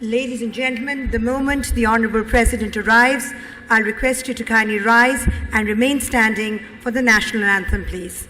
Ladies and gentlemen, the moment the Honourable President arrives, I'll request you to kindly rise and remain standing for the National Anthem, please.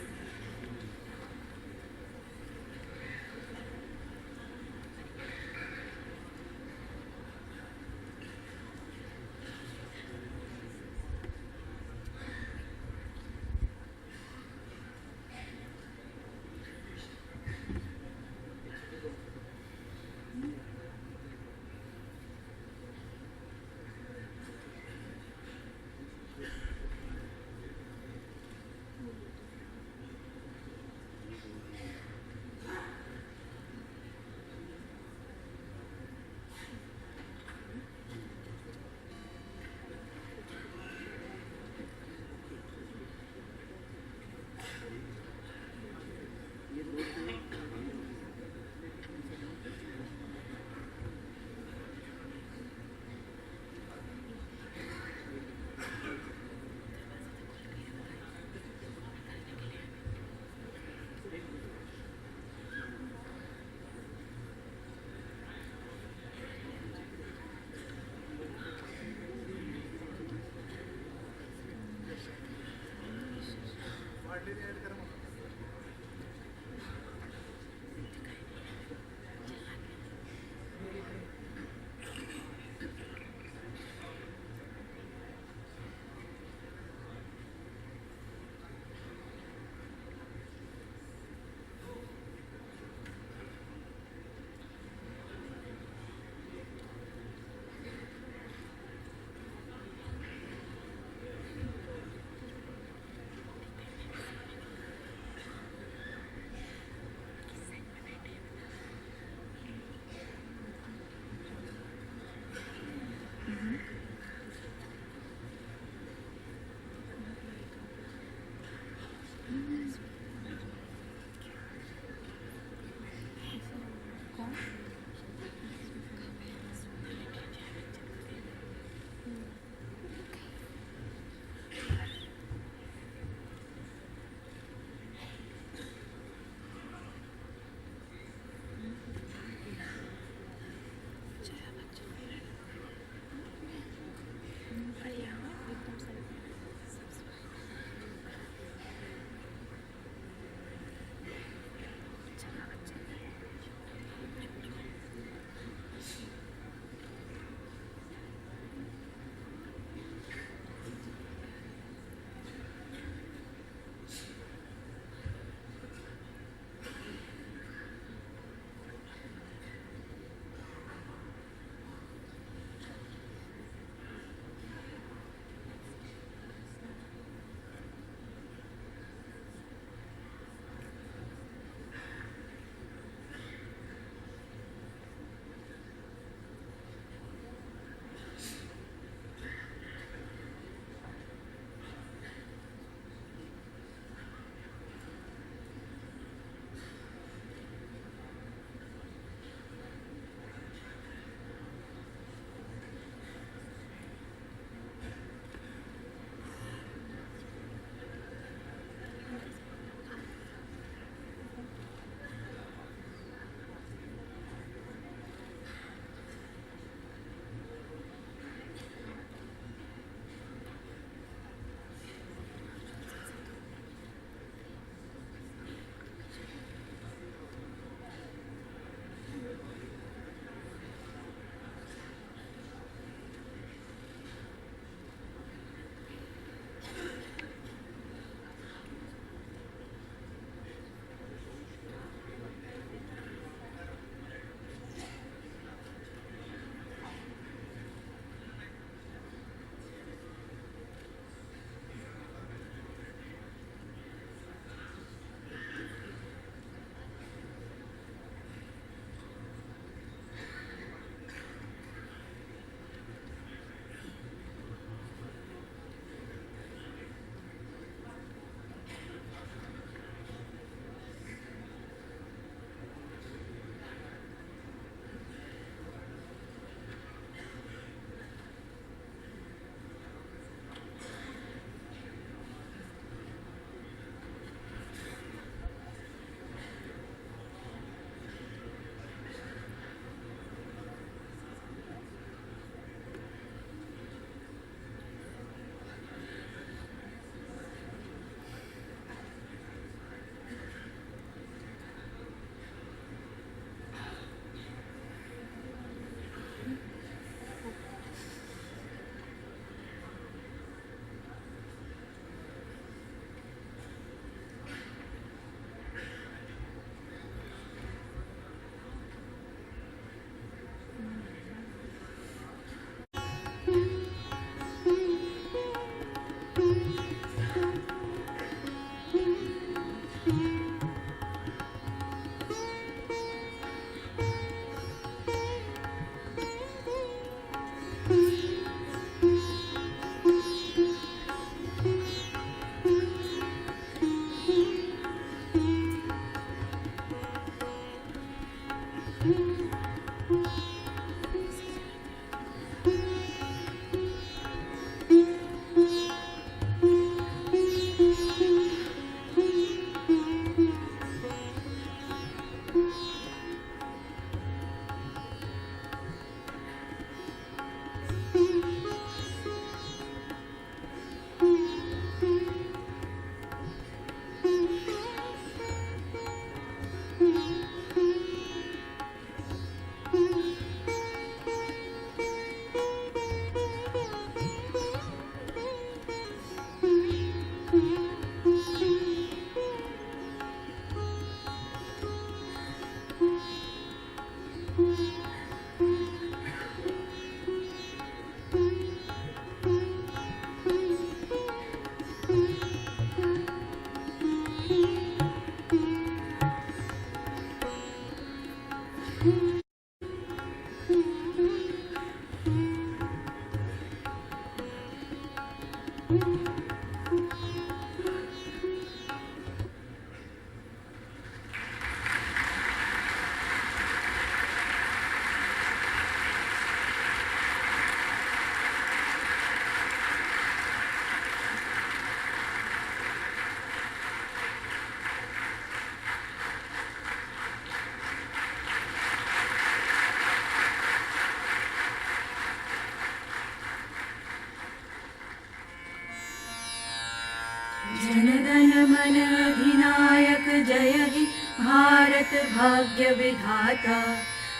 जन अधिनायक जय हे भारत भाग्य विधाता।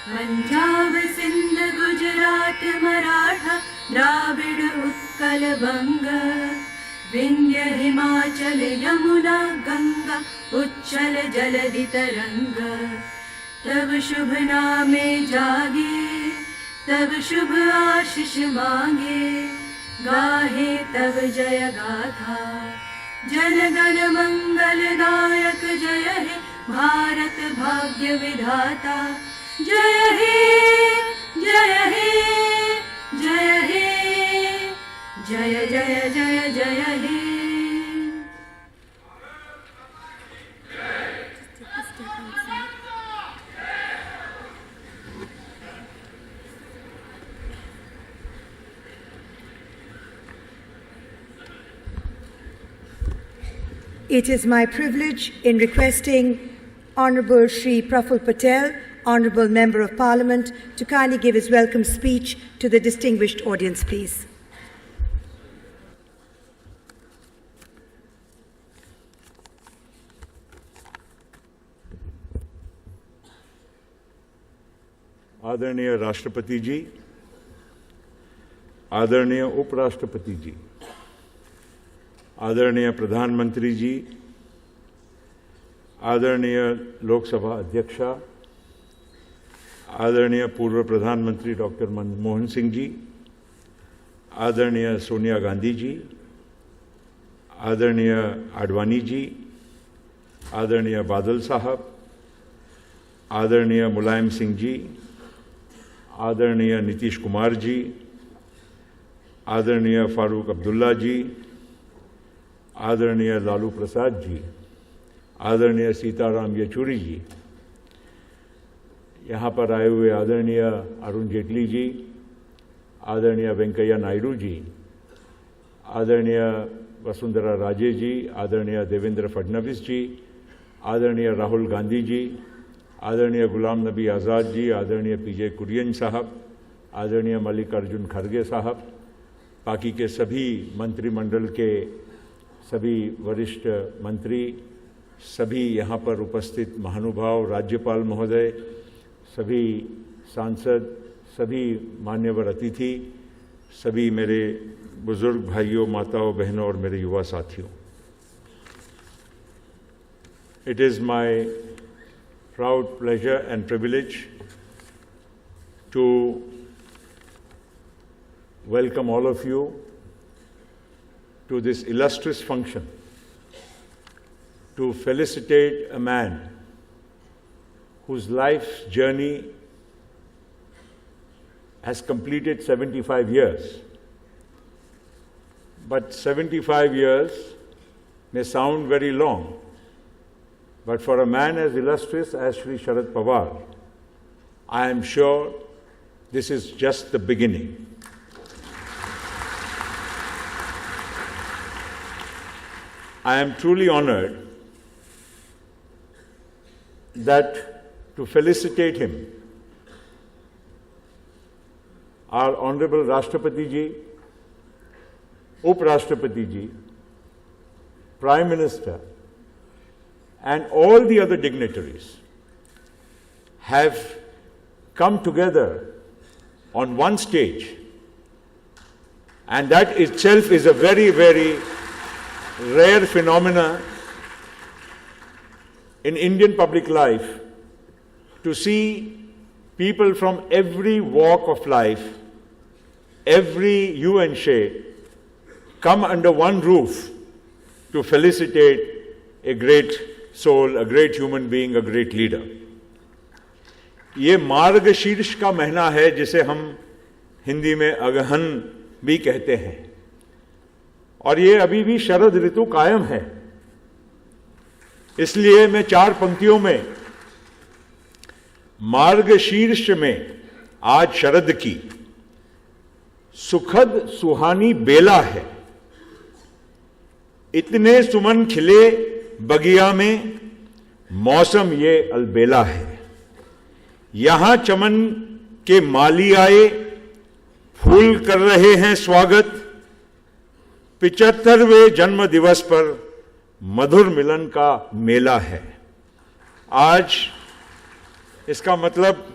पंजाब सिंध गुजरात मराठा द्राविड़ उत्कल बंग, विंध्य हिमाचल यमुना गंगा उच्छल जलधि तरंग। तब शुभ नामे जागे, तब शुभ आशीष मांगे, गाहे तब जय गाथा। जन गण मंगल दायक जय हे भारत भाग्य विधाता। जय हे जय हे जय हे जय जय जय जय हे। It is my privilege in requesting Honorable Shri Praful Patel, Honorable Member of Parliament, to kindly give his welcome speech to the distinguished audience, please. आदरणीय राष्ट्रपति जी, आदरणीय उपराष्ट्रपति जी, आदरणीय प्रधानमंत्री जी, आदरणीय लोकसभा अध्यक्षा, आदरणीय पूर्व प्रधानमंत्री डॉक्टर मनमोहन सिंह जी, आदरणीय सोनिया गांधी जी, आदरणीय आडवाणी जी, आदरणीय बादल साहब, आदरणीय मुलायम सिंह जी, आदरणीय नीतीश कुमार जी, आदरणीय फारूक अब्दुल्ला जी, आदरणीय लालू प्रसाद जी, आदरणीय सीताराम येचुरी जी, यहाँ पर आए हुए आदरणीय अरुण जेटली जी, आदरणीय वेंकैया नायडू जी, आदरणीय वसुंधरा राजे जी, आदरणीय देवेंद्र फडणवीस जी, आदरणीय राहुल गांधी जी, आदरणीय गुलाम नबी आज़ाद जी, आदरणीय पीजे कुरियन साहब, आदरणीय मल्लिकार्जुन खड़गे साहब, बाकी के सभी मंत्रिमंडल के सभी वरिष्ठ मंत्री, सभी यहाँ पर उपस्थित महानुभाव, राज्यपाल महोदय, सभी सांसद, सभी मान्यवर अतिथि, सभी मेरे बुजुर्ग भाइयों, माताओं, बहनों और मेरे युवा साथियों, it is my proud pleasure and privilege to welcome all of you to this illustrious function, to felicitate a man whose life's journey has completed 75 years. But 75 years may sound very long. But for a man as illustrious as Shri Sharad Pawar, I am sure this is just the beginning. I am truly honored that to felicitate him, our Honorable Rashtrapati Ji, Up Rashtrapati Ji, Prime Minister, and all the other dignitaries have come together on one stage, and that itself is a very, very rare phenomena in Indian public life, to see people from every walk of life, every hue and shade, come under one roof to felicitate a great soul, a great human being, a great leader. ये मार्गशीर्ष का महीना है जिसे हम हिंदी में अगहन भी कहते हैं, और ये अभी भी शरद ऋतु कायम है। इसलिए मैं 4 पंक्तियों में मार्गशीर्ष में आज शरद की सुखद सुहानी बेला है, इतने सुमन खिले बगिया में मौसम ये अलबेला है। यहां चमन के माली आए, फूल कर रहे हैं स्वागत। 75वें जन्म दिवस पर मधुर मिलन का मेला है। आज इसका मतलब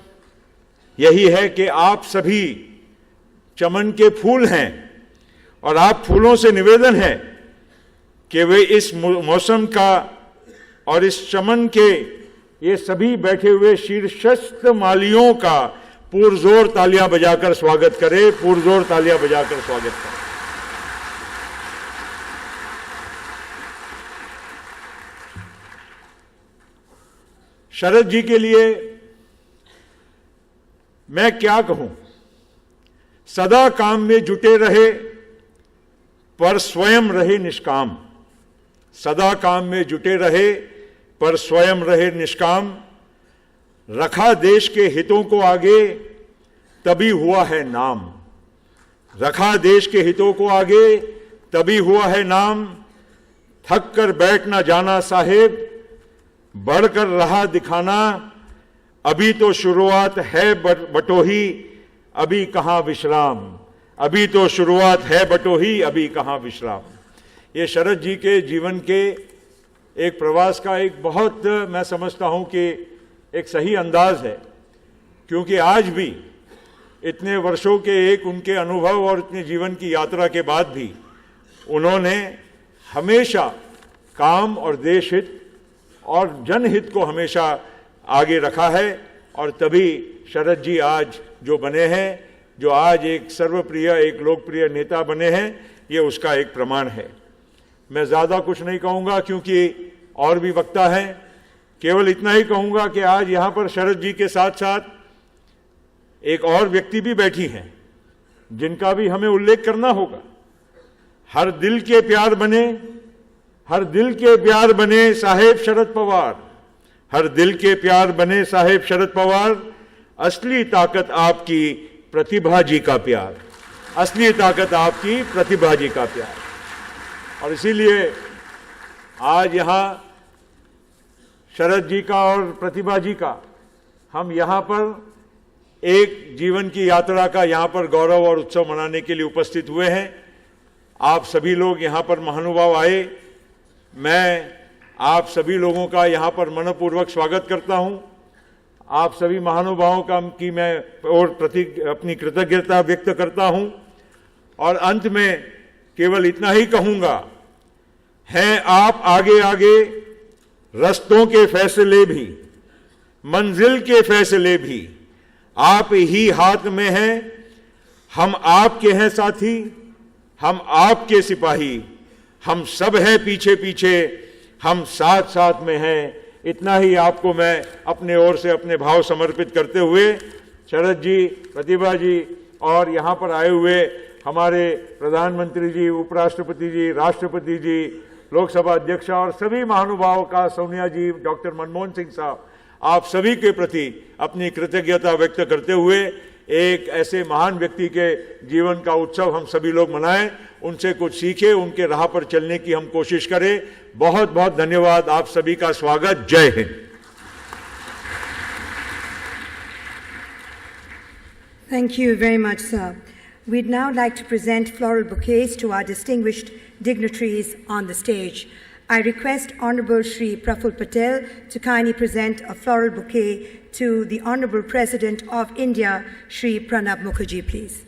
यही है कि आप सभी चमन के फूल हैं और आप फूलों से निवेदन है कि वे इस मौसम का और इस चमन के ये सभी बैठे हुए शीर्षस्थ मालियों का पुरजोर तालियां बजाकर स्वागत करें, पुरजोर तालियां बजाकर स्वागत करें। शरद जी के लिए मैं क्या कहूं, सदा काम में जुटे रहे पर स्वयं रहे निष्काम, सदा काम में जुटे रहे पर स्वयं रहे निष्काम, रखा देश के हितों को आगे तभी हुआ है नाम, रखा देश के हितों को आगे तभी हुआ है नाम, थक कर बैठ ना जाना साहेब, बढ़कर रहा दिखाना, अभी तो शुरुआत है बटोही, अभी कहां विश्राम, अभी तो शुरुआत है बटोही, अभी कहां विश्राम। ये शरद जी के जीवन के एक प्रवास का एक बहुत, मैं समझता हूं कि एक सही अंदाज है, क्योंकि आज भी इतने वर्षों के एक उनके अनुभव और इतने जीवन की यात्रा के बाद भी उन्होंने हमेशा काम और देश हित और जनहित को हमेशा आगे रखा है, और तभी शरद जी आज जो बने हैं, जो आज एक सर्वप्रिय, एक लोकप्रिय नेता बने हैं, ये उसका एक प्रमाण है। मैं ज़्यादा कुछ नहीं कहूँगा क्योंकि और भी वक्ता हैं, केवल इतना ही कहूँगा कि आज यहाँ पर शरद जी के साथ साथ एक और व्यक्ति भी बैठी हैं जिनका भी हमें उल्लेख करना होगा। हर दिल के प्यार बने, हर दिल के प्यार बने साहेब शरद पवार, हर दिल के प्यार बने साहेब शरद पवार, असली ताकत आपकी प्रतिभा जी का प्यार, असली ताकत आपकी प्रतिभा जी का प्यार। और इसीलिए आज यहाँ शरद जी का और प्रतिभा जी का हम यहाँ पर एक जीवन की यात्रा का यहाँ पर गौरव और उत्सव मनाने के लिए उपस्थित हुए हैं। आप सभी लोग यहाँ पर महानुभाव आए, मैं आप सभी लोगों का यहाँ पर मनपूर्वक स्वागत करता हूँ। आप सभी महानुभावों का की मैं और अपनी कृतज्ञता व्यक्त करता हूँ। और अंत में केवल इतना ही कहूँगा, हैं आप आगे आगे रास्तों के फैसले भी, मंजिल के फैसले भी आप ही हाथ में हैं, हम आपके हैं साथी, हम आपके सिपाही, हम सब हैं पीछे पीछे, हम साथ साथ में हैं। इतना ही आपको मैं अपने ओर से अपने भाव समर्पित करते हुए शरद जी, प्रतिभा जी और यहाँ पर आए हुए हमारे प्रधानमंत्री जी, उपराष्ट्रपति जी, राष्ट्रपति जी, लोकसभा अध्यक्ष और सभी महानुभावों का, सोनिया जी, डॉक्टर मनमोहन सिंह साहब, आप सभी के प्रति अपनी कृतज्ञता व्यक्त करते हुए एक ऐसे महान व्यक्ति के जीवन का उत्सव हम सभी लोग मनाएं, उनसे कुछ सीखें, उनके राह पर चलने की हम कोशिश करें। बहुत बहुत धन्यवाद, आप सभी का स्वागत। जय Hind. Thank you very much, sir. We'd now like to present floral bouquets to our distinguished dignitaries on the stage. I request Honorable Shri Praful Patel to kindly present a floral bouquet to the Honorable President of India, Shri Pranab Mukherjee, please.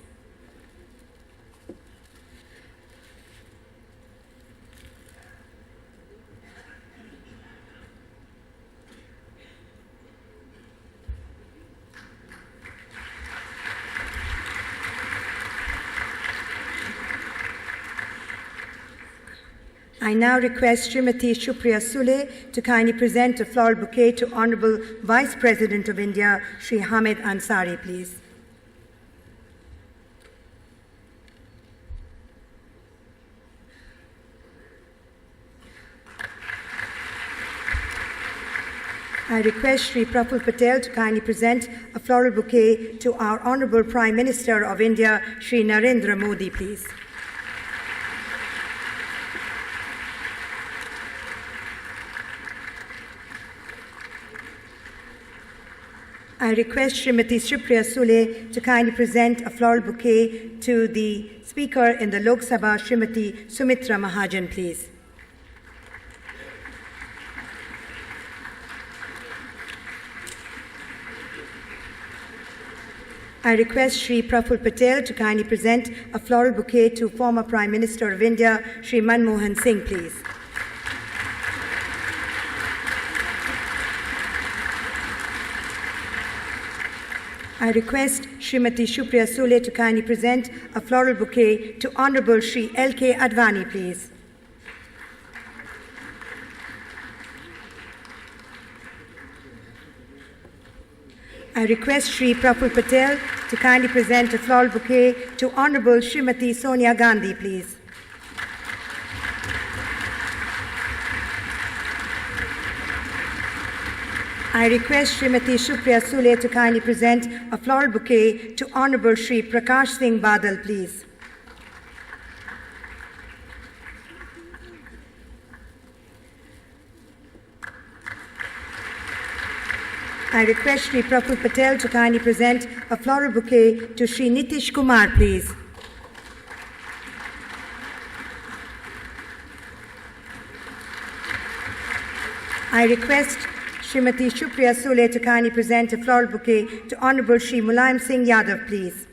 I now request Srimati Shupriya Sule to kindly present a floral bouquet to Honorable Vice President of India, Shri Hamid Ansari, please. I request Shri Praful Patel to kindly present a floral bouquet to our Honorable Prime Minister of India, Shri Narendra Modi, please. I request Srimati Shripriya Sule to kindly present a floral bouquet to the Speaker in the Lok Sabha, Srimati Sumitra Mahajan, please. I request Shri Praful Patel to kindly present a floral bouquet to former Prime Minister of India, Shri Manmohan Singh, please. I request Srimati Shupriya Sule to kindly present a floral bouquet to Honorable Shri L.K. Advani, please. I request Shri Praful Patel to kindly present a floral bouquet to Honorable Srimati Sonia Gandhi, please. I request Srimati Shupriya Sule to kindly present a floral bouquet to Honorable Shri Prakash Singh Badal, please. I request Shri Praful Patel to kindly present a floral bouquet to Shri Nitish Kumar, please. I request Srimati Shupriya Sule to kindly present a floral bouquet to Honorable Shri Mulayam Singh Yadav, please.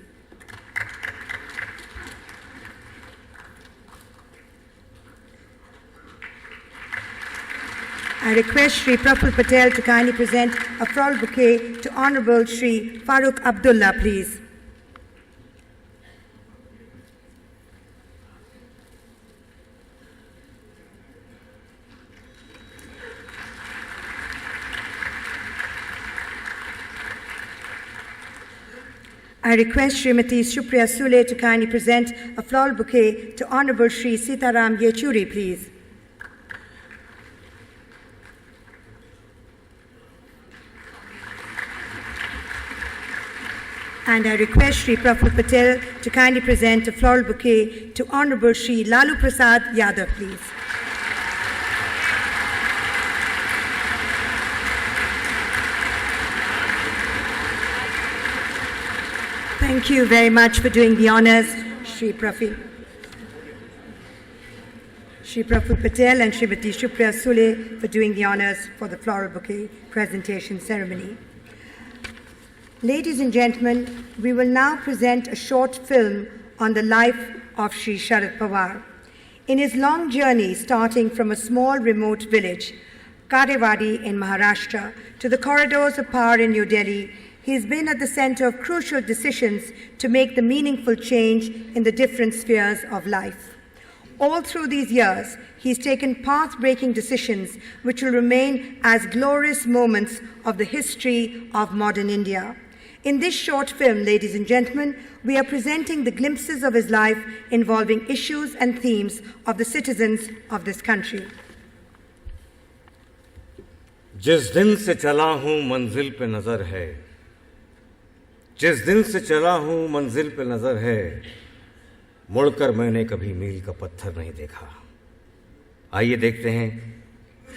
I request Shri Praful Patel to kindly present a floral bouquet to Honorable Shri Farooq Abdullah, please. I request Srimati Shupriya Sule to kindly present a floral bouquet to Honorable Shri Sitaram Yechuri, please. And I request Shri Praful Patel to kindly present a floral bouquet to Honorable Shri Lalu Prasad Yadav, please. Thank you very much for doing the honors, Shri Praful Patel and Srimati Shupriya Sule for doing the honors for the floral bouquet presentation ceremony. Ladies and gentlemen, we will now present a short film on the life of Shri Sharad Pawar. In his long journey starting from a small remote village, Karewadi in Maharashtra, to the corridors of power in New Delhi, he has been at the center of crucial decisions to make the meaningful change in the different spheres of life. All through these years, he's taken path-breaking decisions which will remain as glorious moments of the history of modern India. In this short film, ladies and gentlemen, we are presenting the glimpses of his life involving issues and themes of the citizens of this country. जिस दिन से चला हूं मंजिल पे नजर है, जिस दिन से चला हूं मंजिल पे नजर है, मुड़कर मैंने कभी मील का पत्थर नहीं देखा। आइए देखते हैं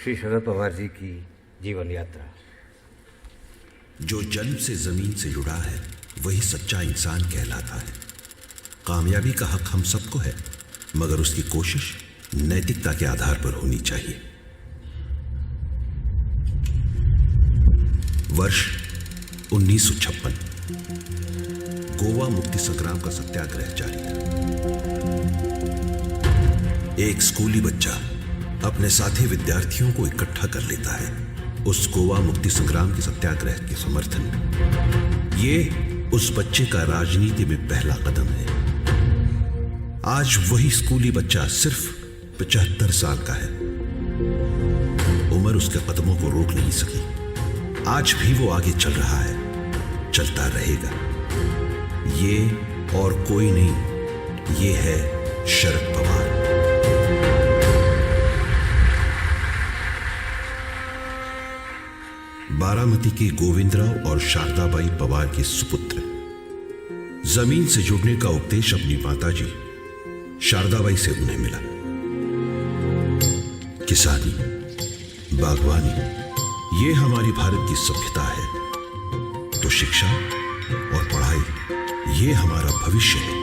श्री शरद पवार जी की जीवन यात्रा। जो जन्म से जमीन से जुड़ा है वही सच्चा इंसान कहलाता है। कामयाबी का हक हम सबको है, मगर उसकी कोशिश नैतिकता के आधार पर होनी चाहिए। वर्ष 1956, गोवा मुक्ति संग्राम का सत्याग्रह जारी था। एक स्कूली बच्चा अपने साथी विद्यार्थियों को इकट्ठा कर लेता है उस गोवा मुक्ति संग्राम के सत्याग्रह के समर्थन में। ये उस बच्चे का राजनीति में पहला कदम है। आज वही स्कूली बच्चा सिर्फ 75 साल का है। उम्र उसके कदमों को रोक नहीं सकी। आज भी वो आगे चल रहा है, चलता रहेगा। ये और कोई नहीं, ये है शरद पवार। बारामती के गोविंदराव और शारदाबाई पवार के सुपुत्र। जमीन से जुड़ने का उपदेश अपनी माताजी शारदाबाई से उन्हें मिला। किसानी, बागवानी, ये हमारी भारत की सभ्यता है, तो शिक्षा और पढ़ाई ये हमारा भविष्य है।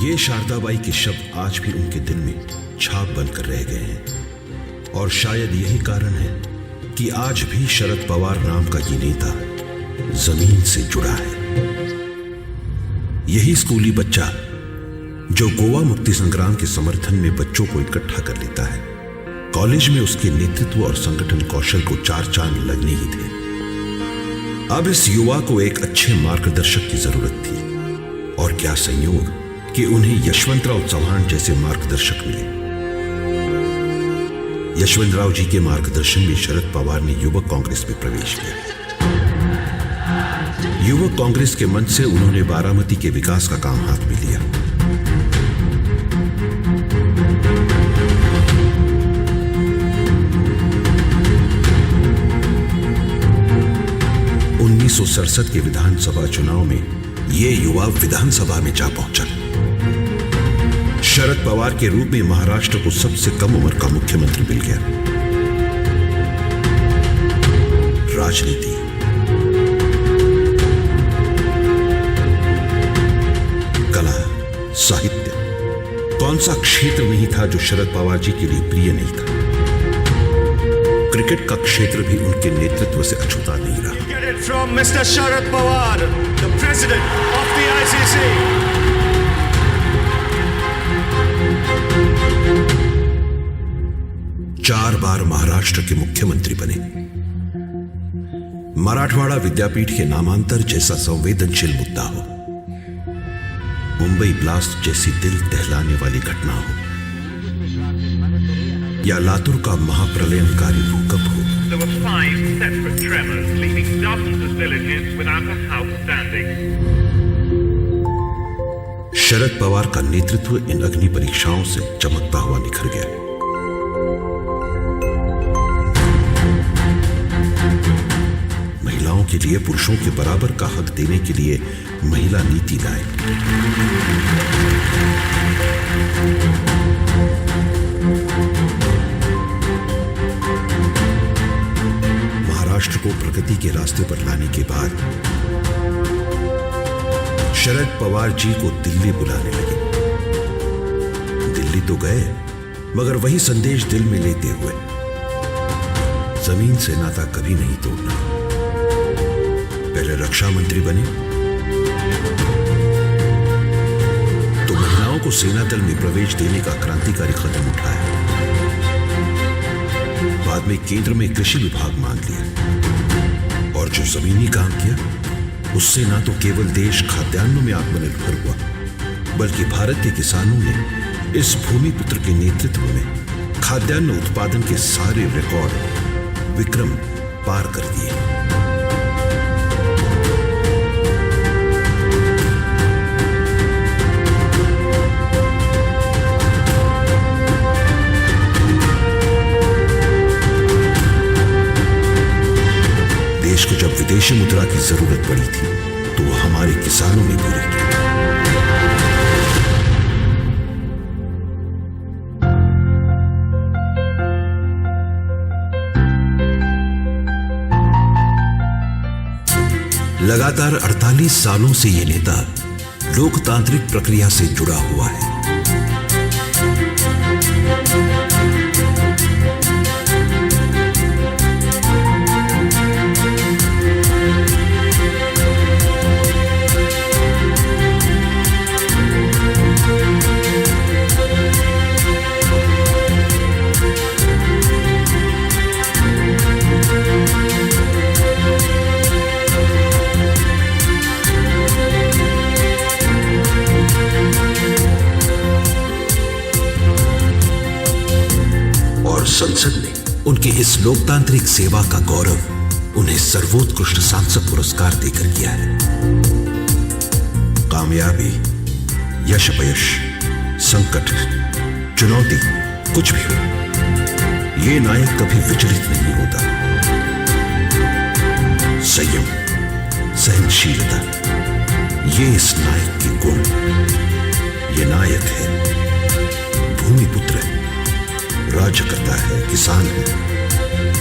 ये शारदाबाई के शब्द आज भी उनके दिल में छाप बनकर रह गए हैं। और शायद यही कारण है कि आज भी शरद पवार नाम का ये नेता जमीन से जुड़ा है। यही स्कूली बच्चा जो गोवा मुक्ति संग्राम के समर्थन में बच्चों को इकट्ठा कर लेता है, कॉलेज में उसके नेतृत्व और संगठन कौशल को 4 चांद लगने ही थे। अब इस युवा को एक अच्छे मार्गदर्शक की जरूरत थी, और क्या संयोग कि उन्हें यशवंतराव चौहान जैसे मार्गदर्शक मिले। यशवंतराव जी के मार्गदर्शन में शरद पवार ने युवक कांग्रेस में प्रवेश किया। युवक कांग्रेस के मंच से उन्होंने बारामती के विकास का काम हाथ में लिया। उन्नीस के विधानसभा चुनाव में यह युवा विधानसभा में जा पहुंचा। शरद पवार के रूप में महाराष्ट्र को सबसे कम उम्र का मुख्यमंत्री मिल गया। राजनीति, कला, साहित्य, कौन सा क्षेत्र नहीं था जो शरद पवार जी के लिए प्रिय नहीं था। क्रिकेट का क्षेत्र भी उनके नेतृत्व से अछूता नहीं रहा। Get it from Mr. Sharad Pawar, the president of the ICC. 4 बार महाराष्ट्र के मुख्यमंत्री बने। मराठवाड़ा विद्यापीठ के नामांतर जैसा संवेदनशील मुद्दा हो, मुंबई ब्लास्ट जैसी दिल दहलाने वाली घटना हो, या लातूर का महाप्रलयंकारी भूकंप हो, There were 5 separate tremors, leaving dozens of villages without a house standing. Sharad Pawar का नेतृत्व इन अग्नि परीक्षाओं से चमकता हुआ निखर गया। महिलाओं के लिए पुरुषों के बराबर का हक देने के लिए महिला नीति लाए। महाराष्ट्र को प्रगति के रास्ते पर लाने के बाद शरद पवार जी को दिल्ली बुलाने लगे। दिल्ली तो गए, मगर वही संदेश दिल में लेते हुए, जमीन से नाता कभी नहीं तोड़ना। पहले रक्षा मंत्री बने तो महिलाओं को सेना दल में प्रवेश देने का क्रांतिकारी कदम उठाया। बाद में केंद्र में कृषि विभाग मान लिया, और जो जमीनी काम किया उससे ना तो केवल देश खाद्यान्नों में आत्मनिर्भर हुआ, बल्कि भारत के किसानों ने इस भूमिपुत्र के नेतृत्व में खाद्यान्न उत्पादन के सारे रिकॉर्ड विक्रम पार कर दिए। देश को जब विदेशी मुद्रा की जरूरत पड़ी थी तो वो हमारे किसानों ने पूरी की। लगातार 48 सालों से ये नेता लोकतांत्रिक प्रक्रिया से जुड़ा हुआ है। संसद ने उनकी इस लोकतांत्रिक सेवा का गौरव उन्हें सर्वोत्कृष्ट सांसद पुरस्कार देकर किया है। कामयाबी, यश अपयश, संकट, चुनौती कुछ भी हो, ये नायक कभी विचलित नहीं होता। संयम, सहनशीलता, ये इस नायक के गुण। ये नायक है, भूमिपुत्र है, राज्य करता है, किसान है,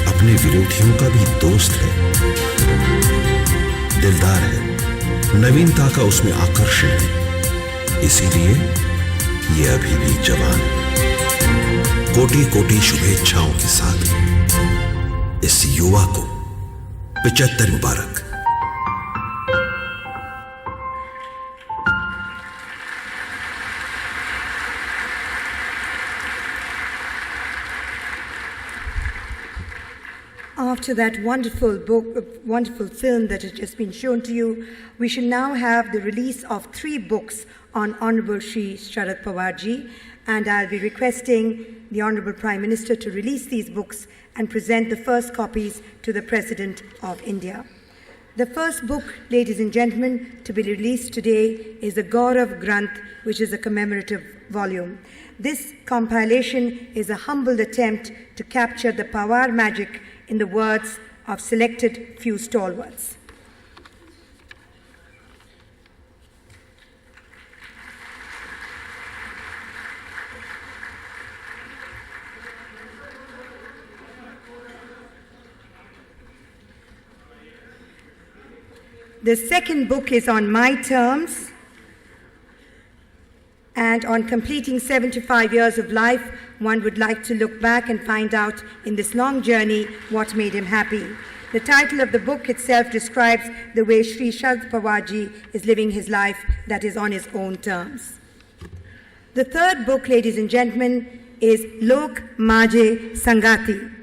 अपने विरोधियों का भी दोस्त है, दिलदार है, नवीनता का उसमें आकर्षण है, इसीलिए ये अभी भी जवान है। कोटि कोटि शुभेच्छाओं के साथ इस युवा को 75 मुबारक। After that wonderful film that has just been shown to you, we shall now have the release of 3 books on Honorable Shri Sharad Pawarji, and I'll be requesting the Honorable Prime Minister to release these books and present the first copies to the President of India. The first book, ladies and gentlemen, to be released today is the Gaurav Granth, which is a commemorative volume. This compilation is a humble attempt to capture the Pawar magic in the words of selected few stalwarts. The second book is on my terms and on completing 75 years of life. One would like to look back and find out in this long journey what made him happy. The title of the book itself describes the way Shri Sharad Pawarji is living his life, that is on his own terms. The third book, ladies and gentlemen, is Lok Maje Sangati.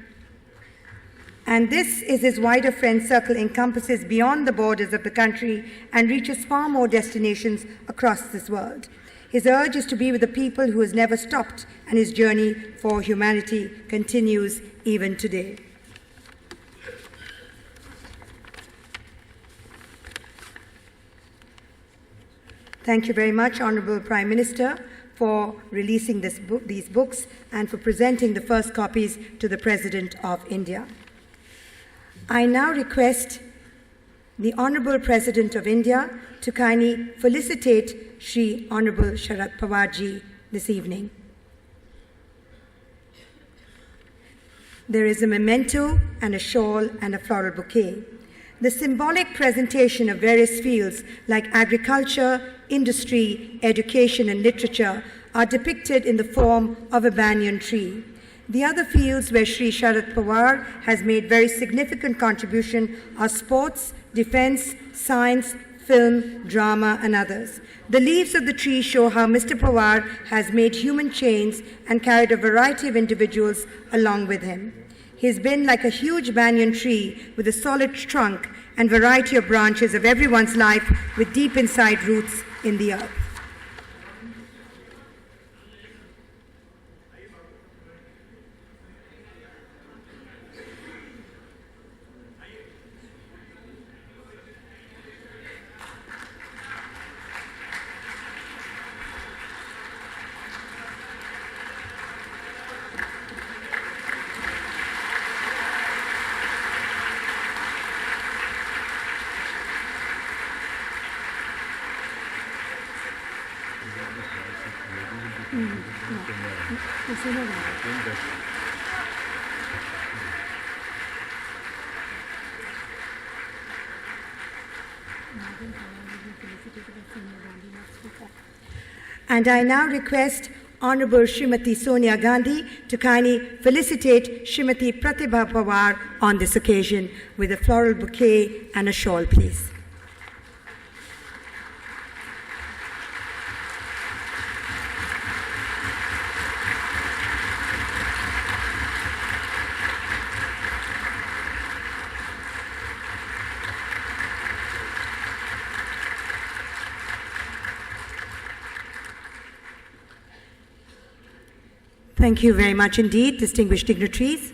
And this is his wider friend circle, encompasses beyond the borders of the country and reaches far more destinations across this world. His urge is to be with the people who has never stopped, and his journey for humanity continues even today. Thank you very much, Honorable Prime Minister, for releasing these books and for presenting the first copies to the President of India. I now request the Honorable President of India to kindly felicitate Shri Honorable Sharad Pawarji this evening. There is a memento and a shawl and a floral bouquet. The symbolic presentation of various fields like agriculture, industry, education, and literature are depicted in the form of a banyan tree. The other fields where Shri Sharad Pawar has made very significant contribution are sports, defense, science, film, drama, and others. The leaves of the tree show how Mr. Pawar has made human chains and carried a variety of individuals along with him. He's been like a huge banyan tree with a solid trunk and variety of branches of everyone's life with deep inside roots in the earth. And I now request Honorable Srimati Sonia Gandhi to kindly felicitate Srimati Pratibha Pawar on this occasion with a floral bouquet and a shawl, please. Thank you very much indeed, distinguished dignitaries.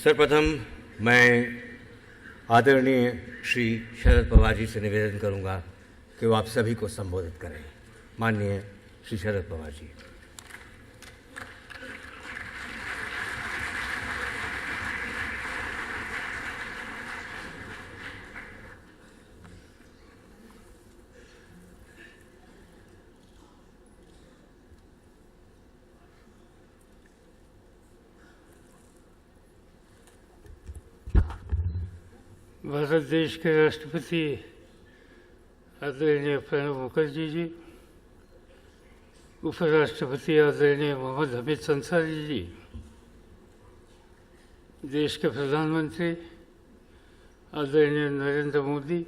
सर्वप्रथम मैं आदरणीय श्री शरद पवार जी से निवेदन करूंगा कि वो आप सभी को संबोधित करें। माननीय श्री शरद पवार जी। भारत देश के राष्ट्रपति आदरणीय प्रणब मुखर्जी जी, उपराष्ट्रपति आदरणीय मोहम्मद हमीद अंसारी जी, देश के प्रधानमंत्री आदरणीय नरेंद्र मोदी,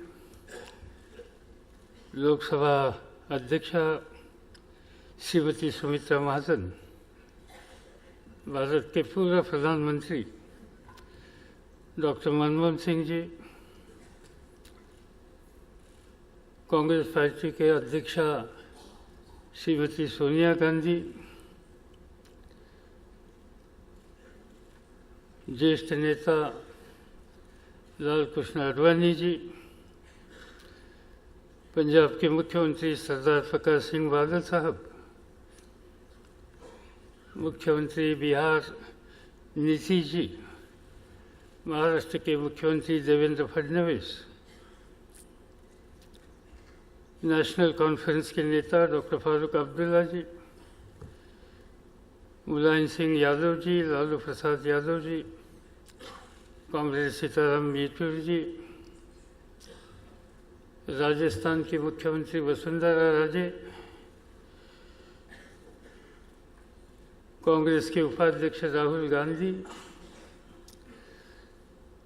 लोकसभा अध्यक्षा श्रीमती सुमित्रा महाजन, भारत के पूर्व प्रधानमंत्री डॉक्टर मनमोहन सिंह जी, कांग्रेस पार्टी के अध्यक्षा श्रीमती सोनिया गांधी, ज्येष्ठ नेता लाल कृष्ण आडवाणी जी, पंजाब के मुख्यमंत्री सरदार प्रकाश सिंह बादल साहब, मुख्यमंत्री बिहार नीतीश जी, महाराष्ट्र के मुख्यमंत्री देवेंद्र फडणवीस, नेशनल कॉन्फ्रेंस के नेता डॉक्टर फारूक अब्दुल्ला जी, मुलायम सिंह यादव जी, लालू प्रसाद यादव जी, कांग्रेस सीताराम येचुरी जी, राजस्थान की मुख्यमंत्री वसुंधरा राजे, कांग्रेस के उपाध्यक्ष राहुल गांधी,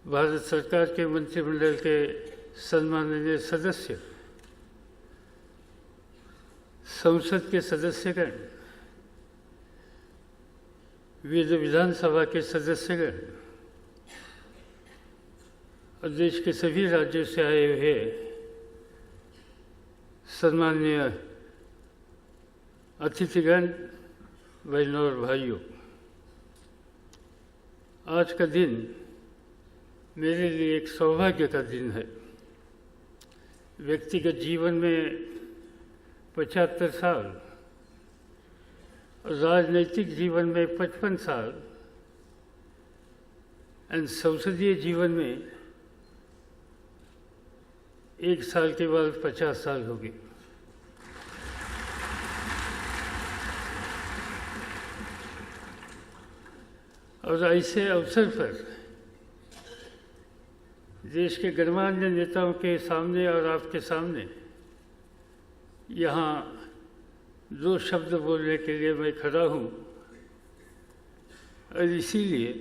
भारत सरकार के मंत्रिमंडल के सम्माननीय सदस्य, संसद के सदस्यगण, विधानसभा के सदस्यगण और देश के सभी राज्यों से आए हुए सम्माननीय अतिथिगण, बहनों और भाइयों, आज का दिन मेरे लिए एक सौभाग्य का दिन है। व्यक्तिगत जीवन में 75 साल और राजनैतिक जीवन में 55 साल और संसदीय जीवन में 1 साल के बाद 50 साल हो गए। और ऐसे अवसर पर देश के गणमान्य नेताओं के सामने और आपके सामने यहाँ 2 शब्द बोलने के लिए मैं खड़ा हूँ और इसीलिए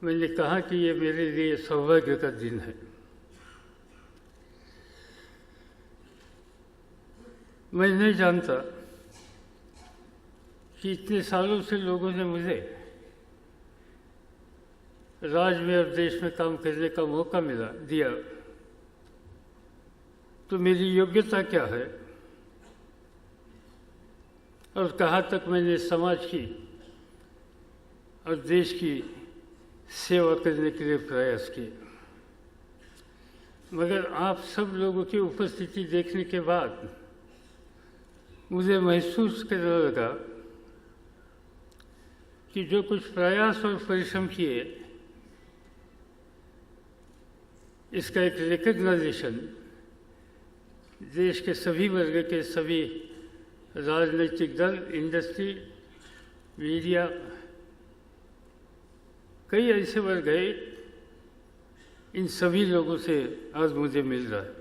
मैंने कहा कि ये मेरे लिए सौभाग्य का दिन है। मैं नहीं जानता कि इतने सालों से लोगों ने मुझे राज्य में और देश में काम करने का मौका दिया, तो मेरी योग्यता क्या है और कहाँ तक मैंने समाज की और देश की सेवा करने के लिए प्रयास किए। मगर आप सब लोगों की उपस्थिति देखने के बाद मुझे महसूस करने लगा कि जो कुछ प्रयास और परिश्रम किए, इसका एक रिकग्नाइजेशन देश के सभी वर्ग के सभी राजनीतिक दल, इंडस्ट्री, मीडिया, कई ऐसे वर्ग हैं, इन सभी लोगों से आज मुझे मिल रहा है।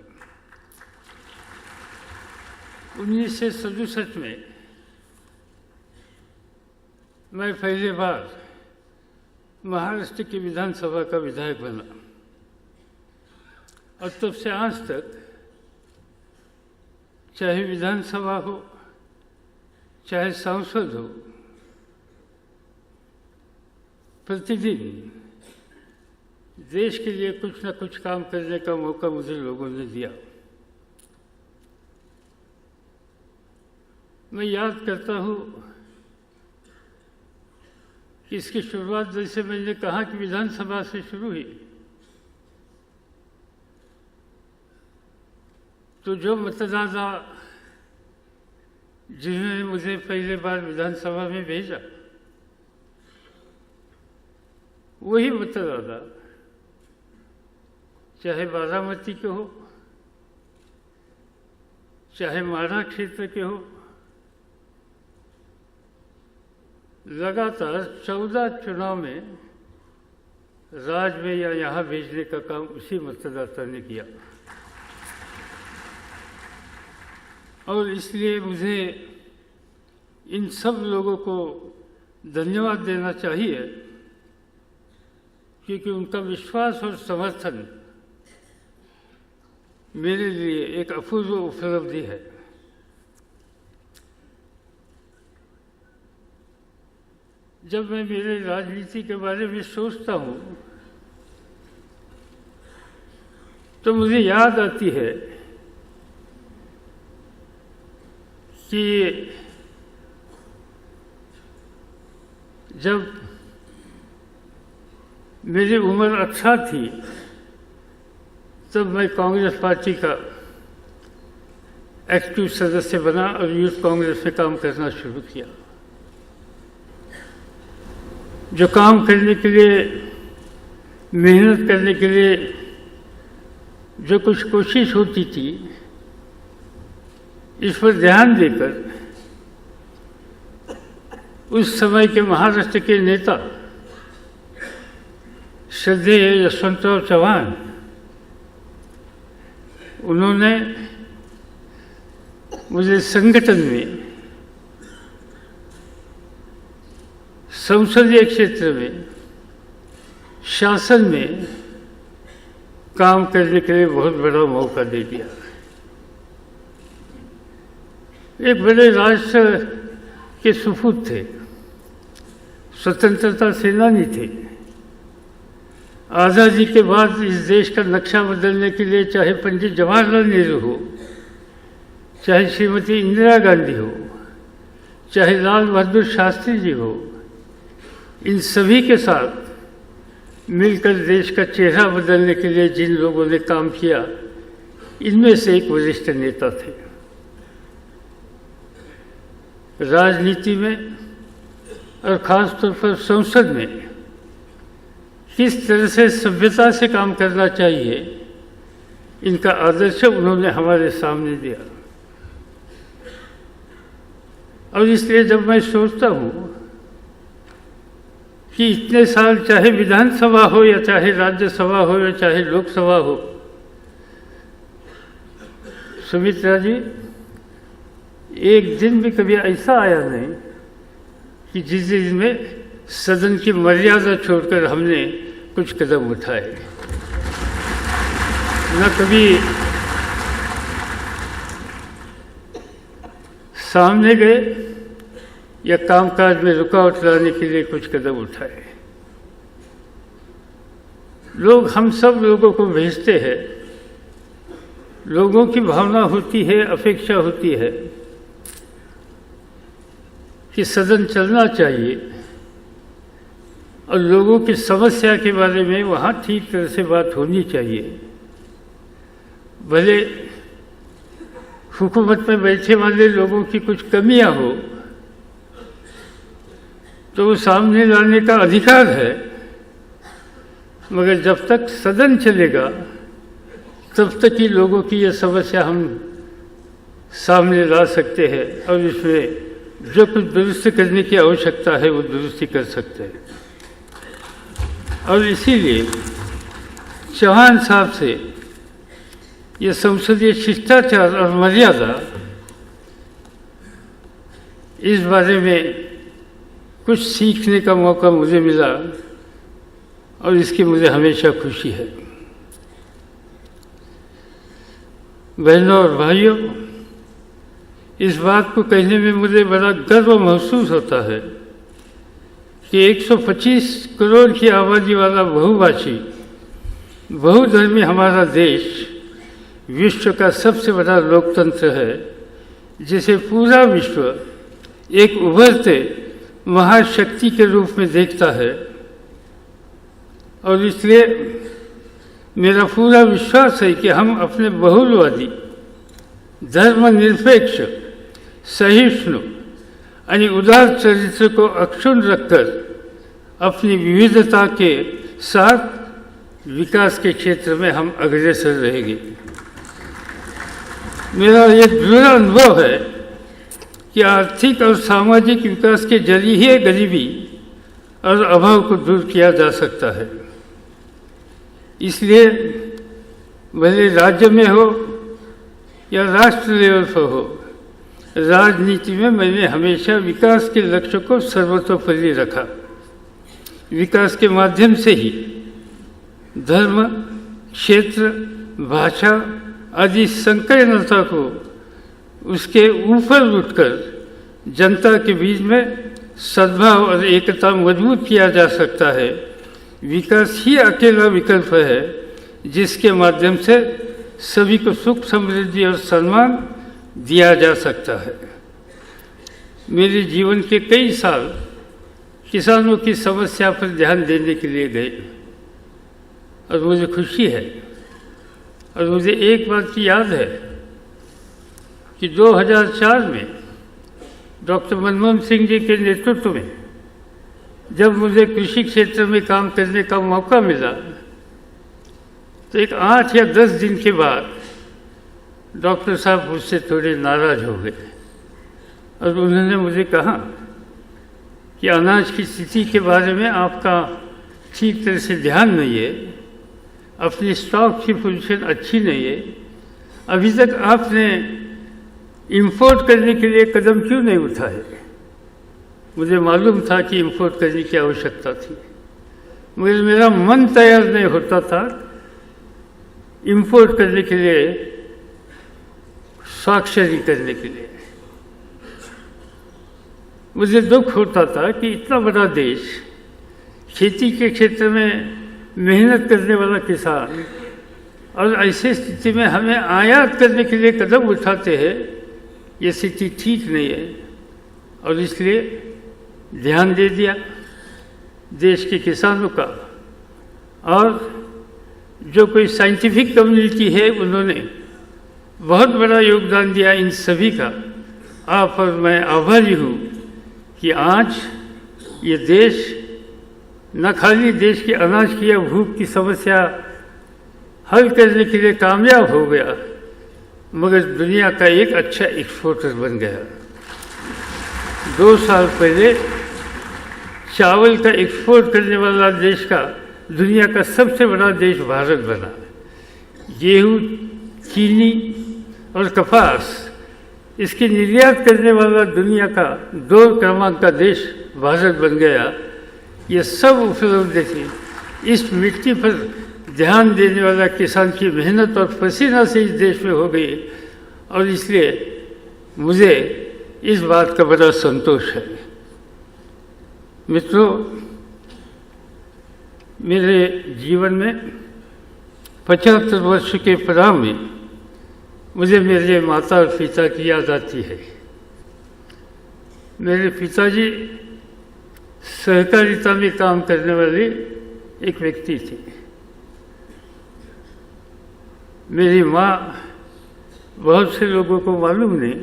1967 में मैं पहली बार महाराष्ट्र की विधानसभा का विधायक बना और तब से आज तक, चाहे विधानसभा हो चाहे सांसद हो, प्रतिदिन देश के लिए कुछ न कुछ काम करने का मौका मुझे लोगों ने दिया। मैं याद करता हूँ कि इसकी शुरुआत जैसे मैंने कहा कि विधानसभा से शुरू हुई, तो जो मतदाता जिन्होंने मुझे पहले बार विधानसभा में भेजा, वही मतदाता चाहे बारामती के हो, चाहे माढ़ा क्षेत्र के हो, लगातार 14 चुनाव में राज्य में या यहाँ भेजने का काम उसी मतदाता ने किया। और इसलिए मुझे इन सब लोगों को धन्यवाद देना चाहिए, क्योंकि उनका विश्वास और समर्थन मेरे लिए एक अपूर्व उपलब्धि है। जब मैं मेरे राजनीति के बारे में सोचता हूँ तो मुझे याद आती है कि जब मेरी उम्र 18 थी तब मैं कांग्रेस पार्टी का एक्टिव सदस्य बना और यूथ कांग्रेस में काम करना शुरू किया। जो काम करने के लिए, मेहनत करने के लिए जो कुछ कोशिश होती थी, इस पर ध्यान देकर उस समय के महाराष्ट्र के नेता श्रद्धेय यशवंतराव चव्हाण, उन्होंने मुझे संगठन में, संसदीय क्षेत्र में, शासन में काम करने के लिए बहुत बड़ा मौका दे दिया। एक बड़े राष्ट्र के सुपूत थे, स्वतंत्रता सेनानी थे। आज़ादी के बाद इस देश का नक्शा बदलने के लिए चाहे पंडित जवाहरलाल नेहरू हो, चाहे श्रीमती इंदिरा गांधी हो, चाहे लाल बहादुर शास्त्री जी हो, इन सभी के साथ मिलकर देश का चेहरा बदलने के लिए जिन लोगों ने काम किया, इनमें से एक वरिष्ठ नेता थे। राजनीति में और ख़ासतौर पर संसद में किस तरह से सभ्यता से काम करना चाहिए, इनका आदर्श उन्होंने हमारे सामने दिया। और इसलिए जब मैं सोचता हूँ कि इतने साल चाहे विधानसभा हो या चाहे राज्यसभा हो या चाहे लोकसभा हो, सुमित्रा जी, एक दिन भी कभी ऐसा आया नहीं कि जिस दिन में सदन की मर्यादा छोड़कर हमने कुछ कदम उठाए। न कभी सामने गए या कामकाज में रुकावट लाने के लिए कुछ कदम उठाए। लोग हम सब लोगों को भेजते हैं, लोगों की भावना होती है, अपेक्षा होती है कि सदन चलना चाहिए और लोगों की समस्या के बारे में वहाँ ठीक तरह से बात होनी चाहिए। भले हुकूमत में बैठे वाले लोगों की कुछ कमियां हो तो वो सामने लाने का अधिकार है, मगर जब तक सदन चलेगा तब तक ही लोगों की ये समस्या हम सामने ला सकते हैं और इसमें जो कुछ दुरुस्त करने की आवश्यकता है वो दुरुस्ती कर सकते हैं। और इसीलिए चौहान साहब से ये संसदीय शिष्टाचार और मर्यादा, इस बारे में कुछ सीखने का मौका मुझे मिला और इसकी मुझे हमेशा खुशी है। बहनों और भाइयों, इस बात को कहने में मुझे बड़ा गर्व महसूस होता है कि 125 करोड़ की आबादी वाला बहुभाषी, बहुधर्मी हमारा देश विश्व का सबसे बड़ा लोकतंत्र है, जिसे पूरा विश्व एक उभरते महाशक्ति के रूप में देखता है। और इसलिए मेरा पूरा विश्वास है कि हम अपने बहुलवादी, धर्मनिरपेक्ष, सहिष्णु यानी उदार चरित्र को अक्षुण्ण रखकर अपनी विविधता के साथ विकास के क्षेत्र में हम अग्रसर रहेंगे। मेरा ये दृढ़ अनुभव है कि आर्थिक और सामाजिक विकास के जरिए ही गरीबी और अभाव को दूर किया जा सकता है। इसलिए भले राज्य में हो या राष्ट्र लेवल पर हो, राजनीति में मैंने हमेशा विकास के लक्ष्य को सर्वतोपरि रखा। विकास के माध्यम से ही धर्म, क्षेत्र, भाषा आदि संकीर्णता को उसके ऊपर उठकर जनता के बीच में सद्भाव और एकता मजबूत किया जा सकता है। विकास ही अकेला विकल्प है जिसके माध्यम से सभी को सुख, समृद्धि और सम्मान दिया जा सकता है। मेरे जीवन के कई साल किसानों की समस्या पर ध्यान देने के लिए गए और मुझे खुशी है और मुझे एक बात की याद है कि 2004 में डॉक्टर मनमोहन सिंह जी के नेतृत्व में जब मुझे कृषि क्षेत्र में काम करने का मौका मिला तो एक 8 या 10 दिन के बाद डॉक्टर साहब मुझसे थोड़े नाराज हो गए और उन्होंने मुझे कहा कि अनाज की स्थिति के बारे में आपका ठीक तरह से ध्यान नहीं है, अपनी स्टॉक की पोजीशन अच्छी नहीं है, अभी तक आपने इंपोर्ट करने के लिए कदम क्यों नहीं उठाए। मुझे मालूम था कि इंपोर्ट करने की आवश्यकता थी, मगर मेरा मन तैयार नहीं होता था इंपोर्ट करने के लिए, स्वाक्षरी करने के लिए। मुझे दुख होता था कि इतना बड़ा देश, खेती के क्षेत्र में मेहनत करने वाला किसान, और ऐसी स्थिति में हमें आयात करने के लिए कदम उठाते हैं, ये स्थिति ठीक नहीं है। और इसलिए ध्यान दे दिया देश के किसानों का, और जो कोई साइंटिफिक कम्युनिटी है उन्होंने बहुत बड़ा योगदान दिया इन सभी का। आप और मैं आभारी हूँ कि आज ये देश न खाली देश के अनाज की या भूख की समस्या हल करने के लिए कामयाब हो गया, मगर दुनिया का एक अच्छा एक्सपोर्टर बन गया। 2 साल पहले चावल का एक्सपोर्ट करने वाला देश का दुनिया का सबसे बड़ा देश भारत बना। गेहूँ, चीनी और कपास इसके निर्यात करने वाला दुनिया का 2 क्रमांक का देश भारत बन गया। ये सब उपलब्धि थी इस मिट्टी पर ध्यान देने वाला किसान की मेहनत और पसीना से इस देश में हो गई, और इसलिए मुझे इस बात का बड़ा संतोष है। मित्रों, मेरे जीवन में 75 वर्ष के प्रारंभ में मुझे मेरे माता और पिता की याद आती है। मेरे पिताजी सहकारिता में काम करने वाले एक व्यक्ति थे। मेरी माँ, बहुत से लोगों को मालूम नहीं,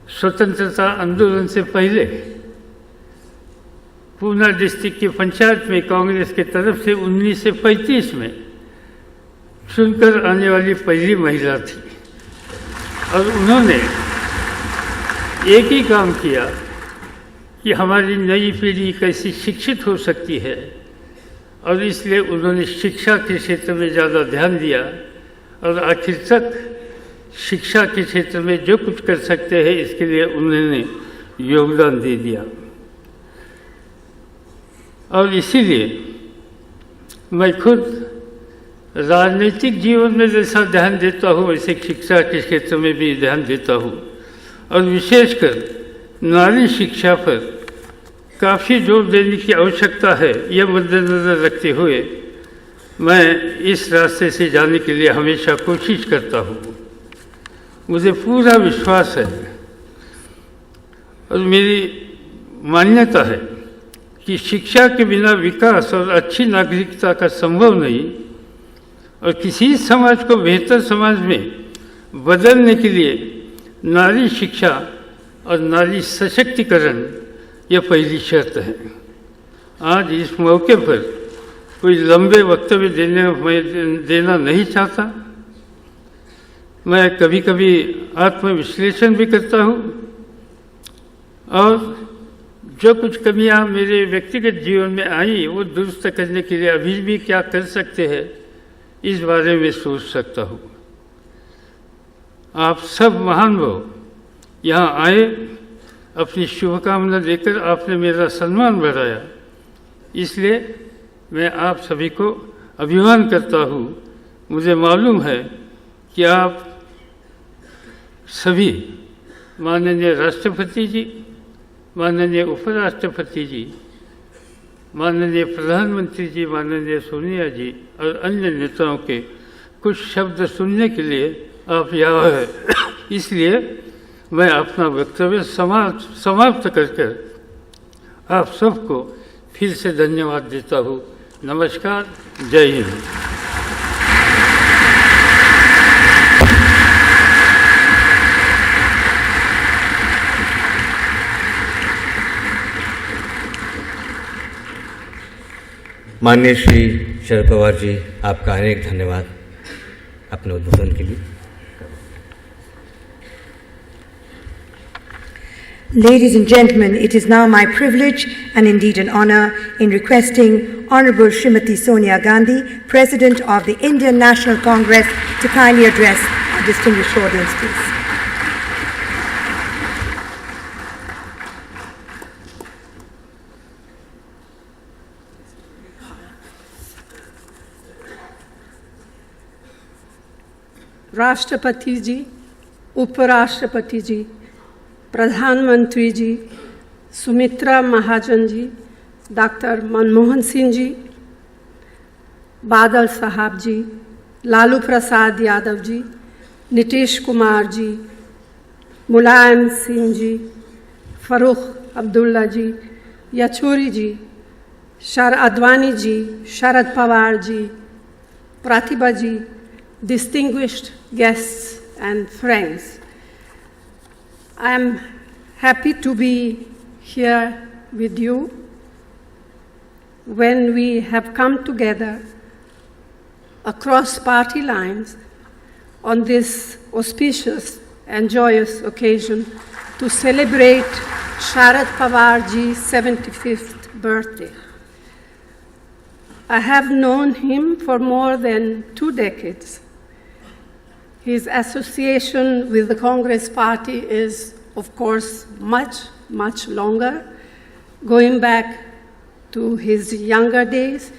स्वतंत्रता आंदोलन से पहले पूना डिस्ट्रिक्ट की पंचायत में कांग्रेस के तरफ से 1935 में चुनकर आने वाली पहली महिला थी, और उन्होंने एक ही काम किया कि हमारी नई पीढ़ी कैसी शिक्षित हो सकती है, और इसलिए उन्होंने शिक्षा के क्षेत्र में ज़्यादा ध्यान दिया, और आखिर तक शिक्षा के क्षेत्र में जो कुछ कर सकते हैं इसके लिए उन्होंने योगदान दे दिया। और इसीलिए मैं खुद राजनीतिक जीवन में जैसा ध्यान देता हूँ वैसे शिक्षा के क्षेत्र में भी ध्यान देता हूँ, और विशेषकर नारी शिक्षा पर काफ़ी जोर देने की आवश्यकता है, यह मद्देनज़र रखते हुए मैं इस रास्ते से जाने के लिए हमेशा कोशिश करता हूँ। मुझे पूरा विश्वास है और मेरी मान्यता है कि शिक्षा के बिना विकास और अच्छी नागरिकता का संभव नहीं, और किसी समाज को बेहतर समाज में बदलने के लिए नारी शिक्षा और नारी सशक्तिकरण यह पहली शर्त है। आज इस मौके पर कोई लंबे वक्तव्य देना नहीं चाहता। मैं कभी कभी आत्मविश्लेषण भी करता हूँ, और जो कुछ कमियाँ मेरे व्यक्तिगत जीवन में आई वो दुरुस्त करने के लिए अभी भी क्या कर सकते हैं इस बारे में सोच सकता हूँ। आप सब महानुभाव यहाँ आए, अपनी शुभकामना देकर आपने मेरा सम्मान बढ़ाया, इसलिए मैं आप सभी को अभिमान करता हूँ। मुझे मालूम है कि आप सभी माननीय राष्ट्रपति जी, माननीय उपराष्ट्रपति जी, माननीय प्रधानमंत्री जी, माननीय सोनिया जी और अन्य नेताओं के कुछ शब्द सुनने के लिए आप यहाँ हैं। इसलिए मैं अपना वक्तव्य समाप्त करके आप सबको फिर से धन्यवाद देता हूँ। नमस्कार, जय हिंद। माननीय श्री शरद पवार जी, आपका अनेक धन्यवाद अपने उद्बोधन के लिए। Ladies and gentlemen, it is now my privilege and indeed an honor in requesting Honorable Srimati Sonia Gandhi, President of the Indian National Congress, to kindly address the distinguished audience, please. राष्ट्रपति जी, उपराष्ट्रपति जी, प्रधानमंत्री जी, Sumitra Mahajan ji, doctor Manmohan Singh ji, बादल साहब जी, लालू प्रसाद यादव जी, नीतीश कुमार जी, मुलायम सिंह जी, फरूख अब्दुल्ला जी, येचुरी जी, अडवाणी जी, शरद पवार जी, प्रतिभा जी, distinguished guests and friends. I am happy to be here with you when we have come together across party lines on this auspicious and joyous occasion to celebrate Sharad Pawarji's 75th birthday. I have known him for more than 2 decades. His association with the Congress Party is, of course, much, much longer, going back to his younger days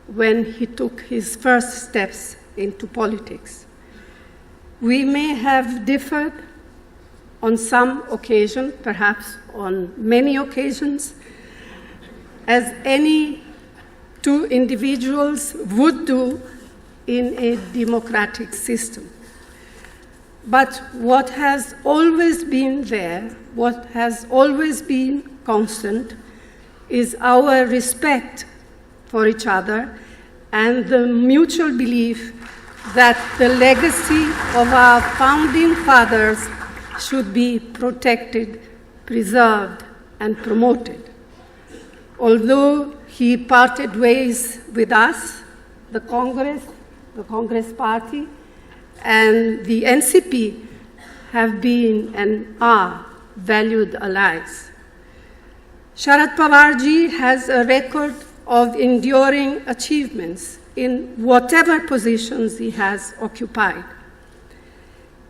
when he took his first steps into politics. We may have differed on some occasion, perhaps on many occasions, as any two individuals would do in a democratic system. But what has always been there, what has always been constant, is our respect for each other and the mutual belief that the legacy of our founding fathers should be protected, preserved, and promoted. Although he parted ways with us, the Congress Party, and the NCP have been and are valued allies. Sharad Pawarji has a record of enduring achievements in whatever positions he has occupied.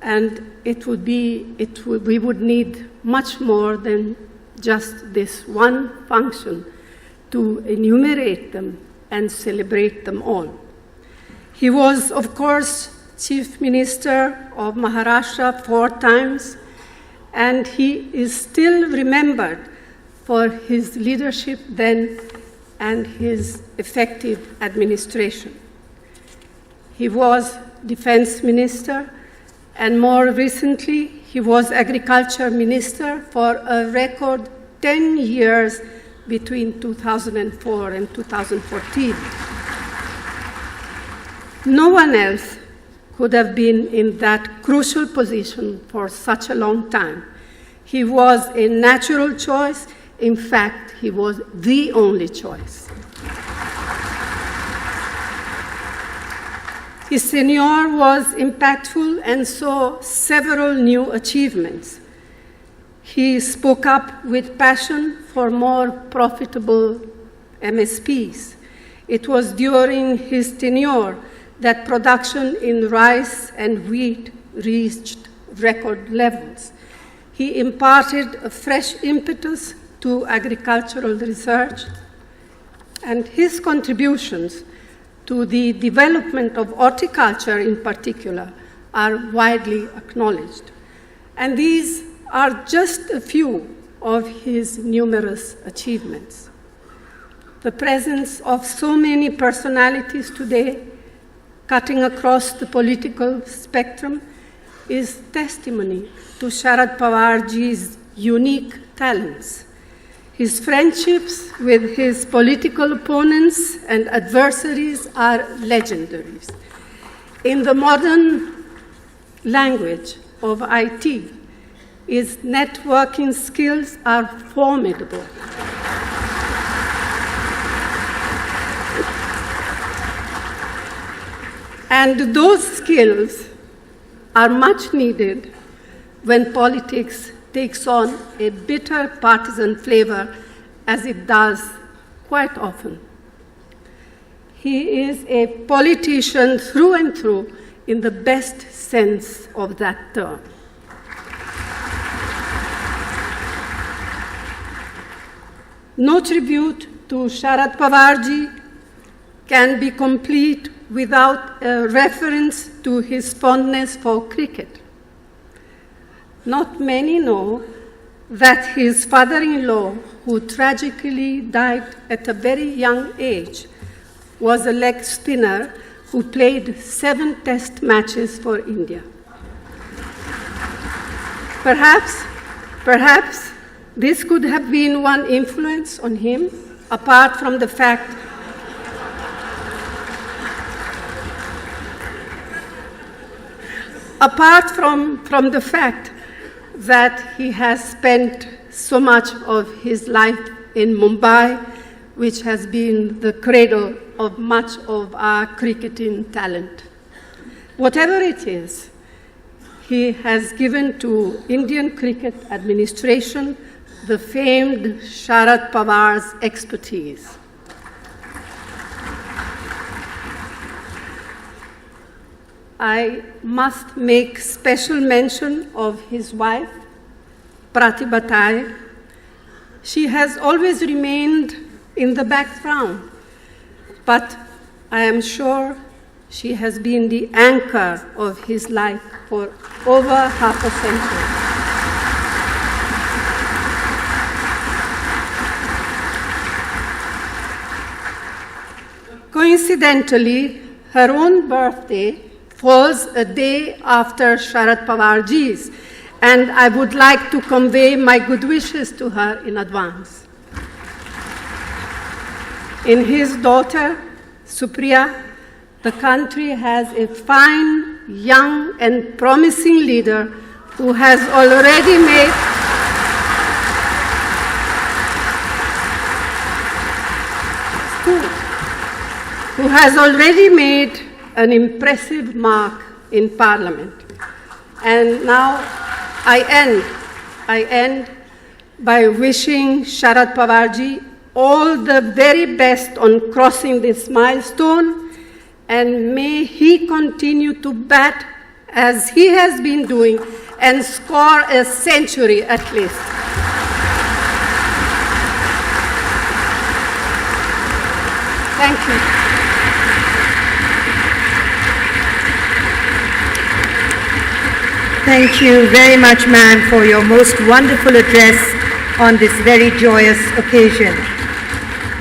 And we would need much more than just this one function to enumerate them and celebrate them all. He was, of course, Chief Minister of Maharashtra 4 times, and he is still remembered for his leadership then and his effective administration. He was Defense Minister, and more recently, he was Agriculture Minister for a record 10 years between 2004 and 2014. No one else could have been in that crucial position for such a long time. He was a natural choice. In fact, he was the only choice. His tenure was impactful and saw several new achievements. He spoke up with passion for more profitable MSPs. It was during his tenure that production in rice and wheat reached record levels. He imparted a fresh impetus to agricultural research, and his contributions to the development of horticulture in particular are widely acknowledged. And these are just a few of his numerous achievements. The presence of so many personalities today, cutting across the political spectrum, is testimony to Sharad Pawarji's unique talents. His friendships with his political opponents and adversaries are legendary. In the modern language of IT, his networking skills are formidable. And those skills are much needed when politics takes on a bitter partisan flavor, as it does quite often. He is a politician through and through in the best sense of that term. No tribute to Sharad Pawarji can be complete without a reference to his fondness for cricket. Not many know that his father-in-law, who tragically died at a very young age, was a leg spinner who played 7 test matches for India. Perhaps this could have been one influence on him, apart from the fact that he has spent so much of his life in Mumbai, which has been the cradle of much of our cricketing talent. Whatever it is, he has given to Indian cricket administration the famed Sharad Pawar's expertise. I must make special mention of his wife, Pratibha Tai. She has always remained in the background, but I am sure she has been the anchor of his life for over half a century. Coincidentally, her own birthday falls a day after Sharad Pawarji's, and I would like to convey my good wishes to her in advance. In his daughter, Supriya, the country has a fine, young, and promising leader who has already made an impressive mark in Parliament. And now I end by wishing Sharad Pawarji all the very best on crossing this milestone, and may he continue to bat as he has been doing and score a century at least. Thank you. Thank you very much, ma'am, for your most wonderful address on this very joyous occasion.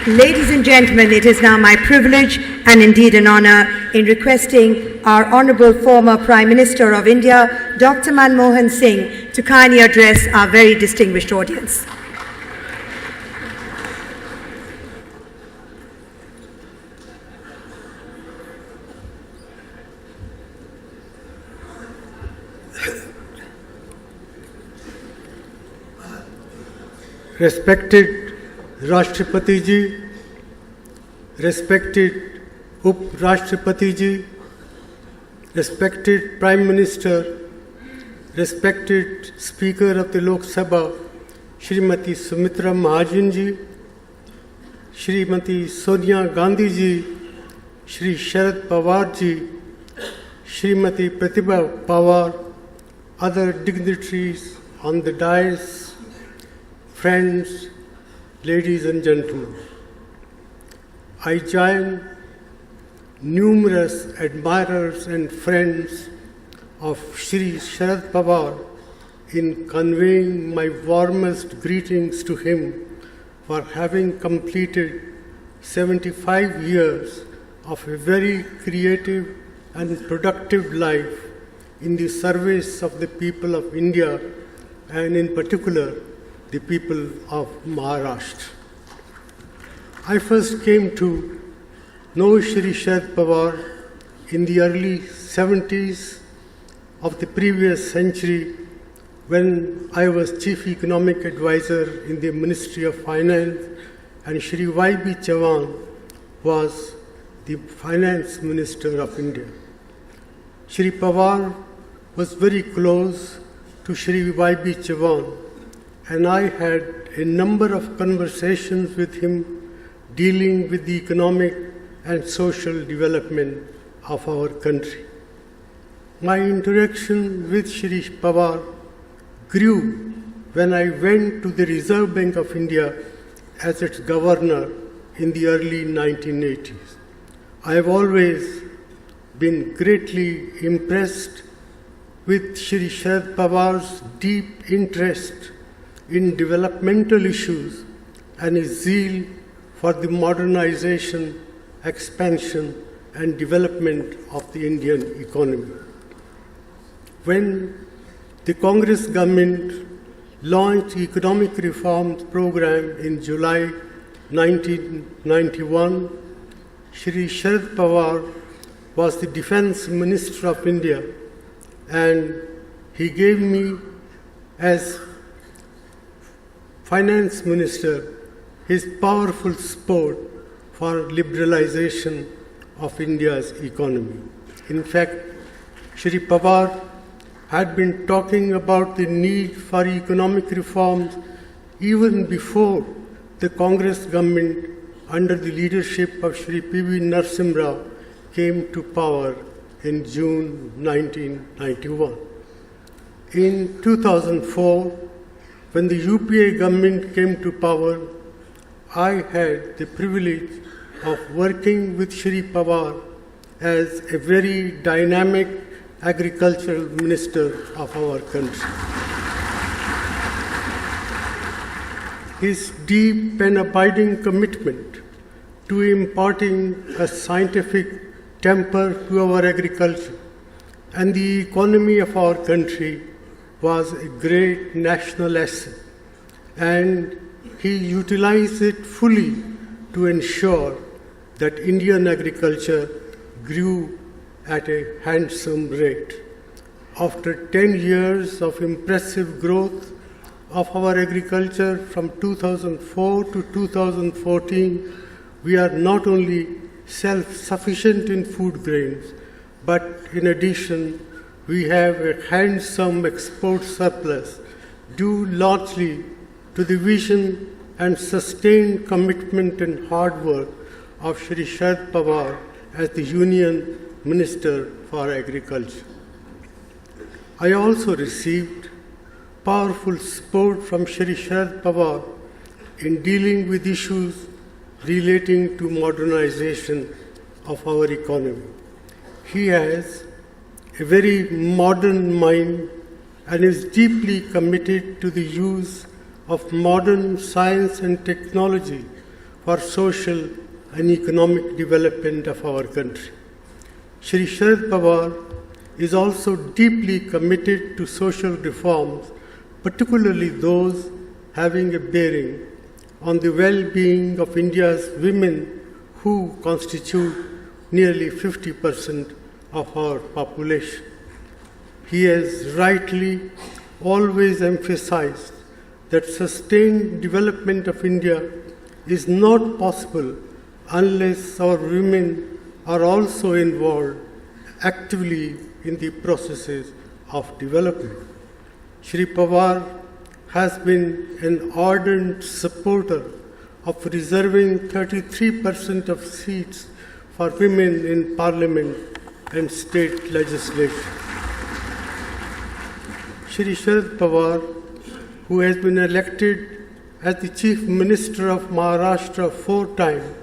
Ladies and gentlemen, it is now my privilege and indeed an honor in requesting our Honorable former Prime Minister of India, Dr. Manmohan Singh, to kindly address our very distinguished audience. Respected Rashtrapati Ji, respected Up Rashtrapati Ji, respected Prime Minister, respected Speaker of the Lok Sabha, Srimati Sumitra Mahajan Ji, Srimati Sonia Gandhi Ji, Shri Sharad Pawar Ji, Srimati Pratibha Pawar, other dignitaries on the dais, friends, ladies and gentlemen, I join numerous admirers and friends of Shri Sharad Pawar in conveying my warmest greetings to him for having completed 75 years of a very creative and productive life in the service of the people of India and in particular the people of Maharashtra. I first came to know Shri Sharad Pawar in the early 70s of the previous century when I was Chief Economic Advisor in the Ministry of Finance and Shri Y.B. Chavan was the Finance Minister of India. Shri Pawar was very close to Shri Y.B. Chavan, and I had a number of conversations with him dealing with the economic and social development of our country. My interaction with Shri Pawar grew when I went to the Reserve Bank of India as its governor in the early 1980s. I have always been greatly impressed with Shri Sharad Pawar's deep interest in developmental issues and his zeal for the modernization, expansion, and development of the Indian economy. When the Congress government launched economic reforms program in July 1991, Shri Sharad Pawar was the Defense Minister of India, and he gave me as Finance Minister his powerful support for liberalization of India's economy. In fact, Shri Pawar had been talking about the need for economic reforms even before the Congress government under the leadership of Shri P.V. Narasimha Rao came to power in June 1991. In 2004, when the UPA government came to power, I had the privilege of working with Shri Pawar as a very dynamic agricultural minister of our country. His deep and abiding commitment to imparting a scientific temper to our agriculture and the economy of our country was a great national asset, and he utilized it fully to ensure that Indian agriculture grew at a handsome rate. After 10 years of impressive growth of our agriculture from 2004 to 2014, we are not only self-sufficient in food grains, but in addition, we have a handsome export surplus due largely to the vision and sustained commitment and hard work of Shri Sharad Pawar as the Union Minister for Agriculture. I also received powerful support from Shri Sharad Pawar in dealing with issues relating to modernization of our economy. He has a very modern mind and is deeply committed to the use of modern science and technology for social and economic development of our country. Shri Sharad Pawar is also deeply committed to social reforms, particularly those having a bearing on the well-being of India's women, who constitute nearly 50% of our population. He has rightly always emphasized that sustained development of India is not possible unless our women are also involved actively in the processes of development. Shri Pawar has been an ardent supporter of reserving 33% of seats for women in Parliament and state legislation. Shri Sharad Pawar, who has been elected as the Chief Minister of Maharashtra 4 times,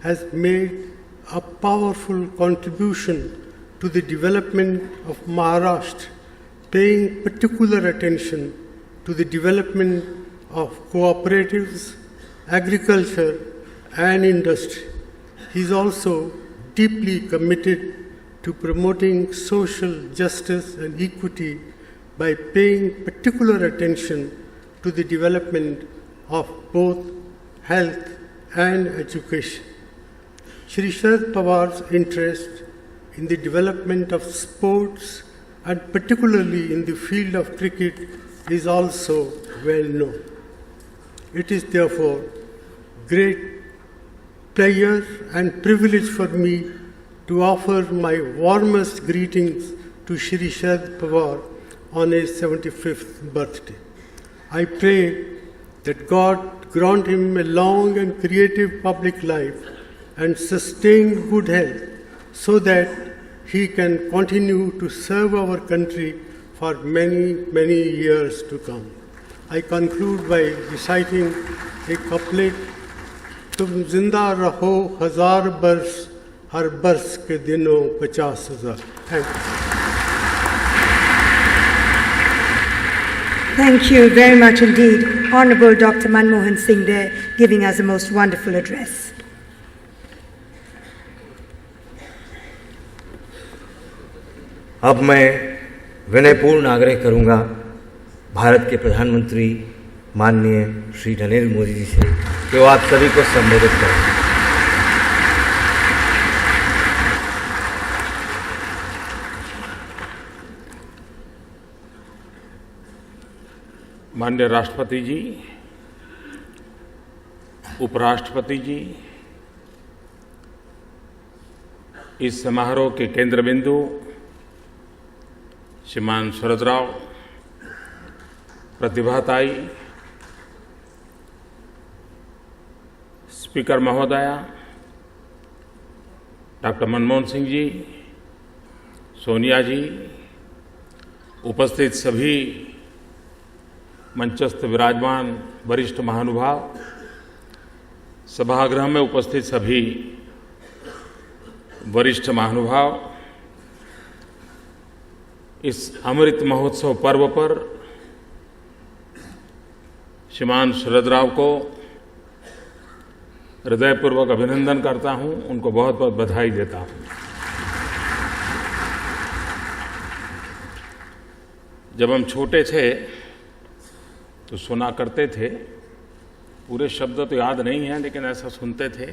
has made a powerful contribution to the development of Maharashtra paying particular attention to the development of cooperatives, agriculture, and industry. He is also deeply committed to promoting social justice and equity by paying particular attention to the development of both health and education. Shri Sharad Pawar's interest in the development of sports and particularly in the field of cricket is also well known. It is therefore great pleasure and privilege for me to offer my warmest greetings to Shri Sharad Pawar on his 75th birthday. I pray that God grant him a long and creative public life and sustain good health so that he can continue to serve our country for many, many years to come. I conclude by reciting a couplet, तुम जिंदा रहो हजार बरस, हर बरस के दिनों 50,000. Thank you. Thank you very much indeed. Honorable Dr. Manmohan Singh there giving us a most wonderful address. अब मैं विनयपूर्ण आग्रह करूंगा भारत के प्रधानमंत्री माननीय श्री नरेंद्र मोदी जी से कि वो आप सभी को संबोधित करें। माननीय राष्ट्रपति जी, उपराष्ट्रपति जी, इस समारोह के केंद्र बिंदु श्रीमान शरद राव, प्रतिभाताई, स्पीकर महोदया, डॉक्टर मनमोहन सिंह जी, सोनिया जी, उपस्थित सभी मंचस्थ विराजमान वरिष्ठ महानुभाव, सभागृह में उपस्थित सभी वरिष्ठ महानुभाव, इस अमृत महोत्सव पर्व पर श्रीमान शरद राव को हृदयपूर्वक अभिनंदन करता हूं, उनको बहुत बहुत बधाई देता हूं। जब हम छोटे थे तो सुना करते थे, पूरे शब्द तो याद नहीं है लेकिन ऐसा सुनते थे,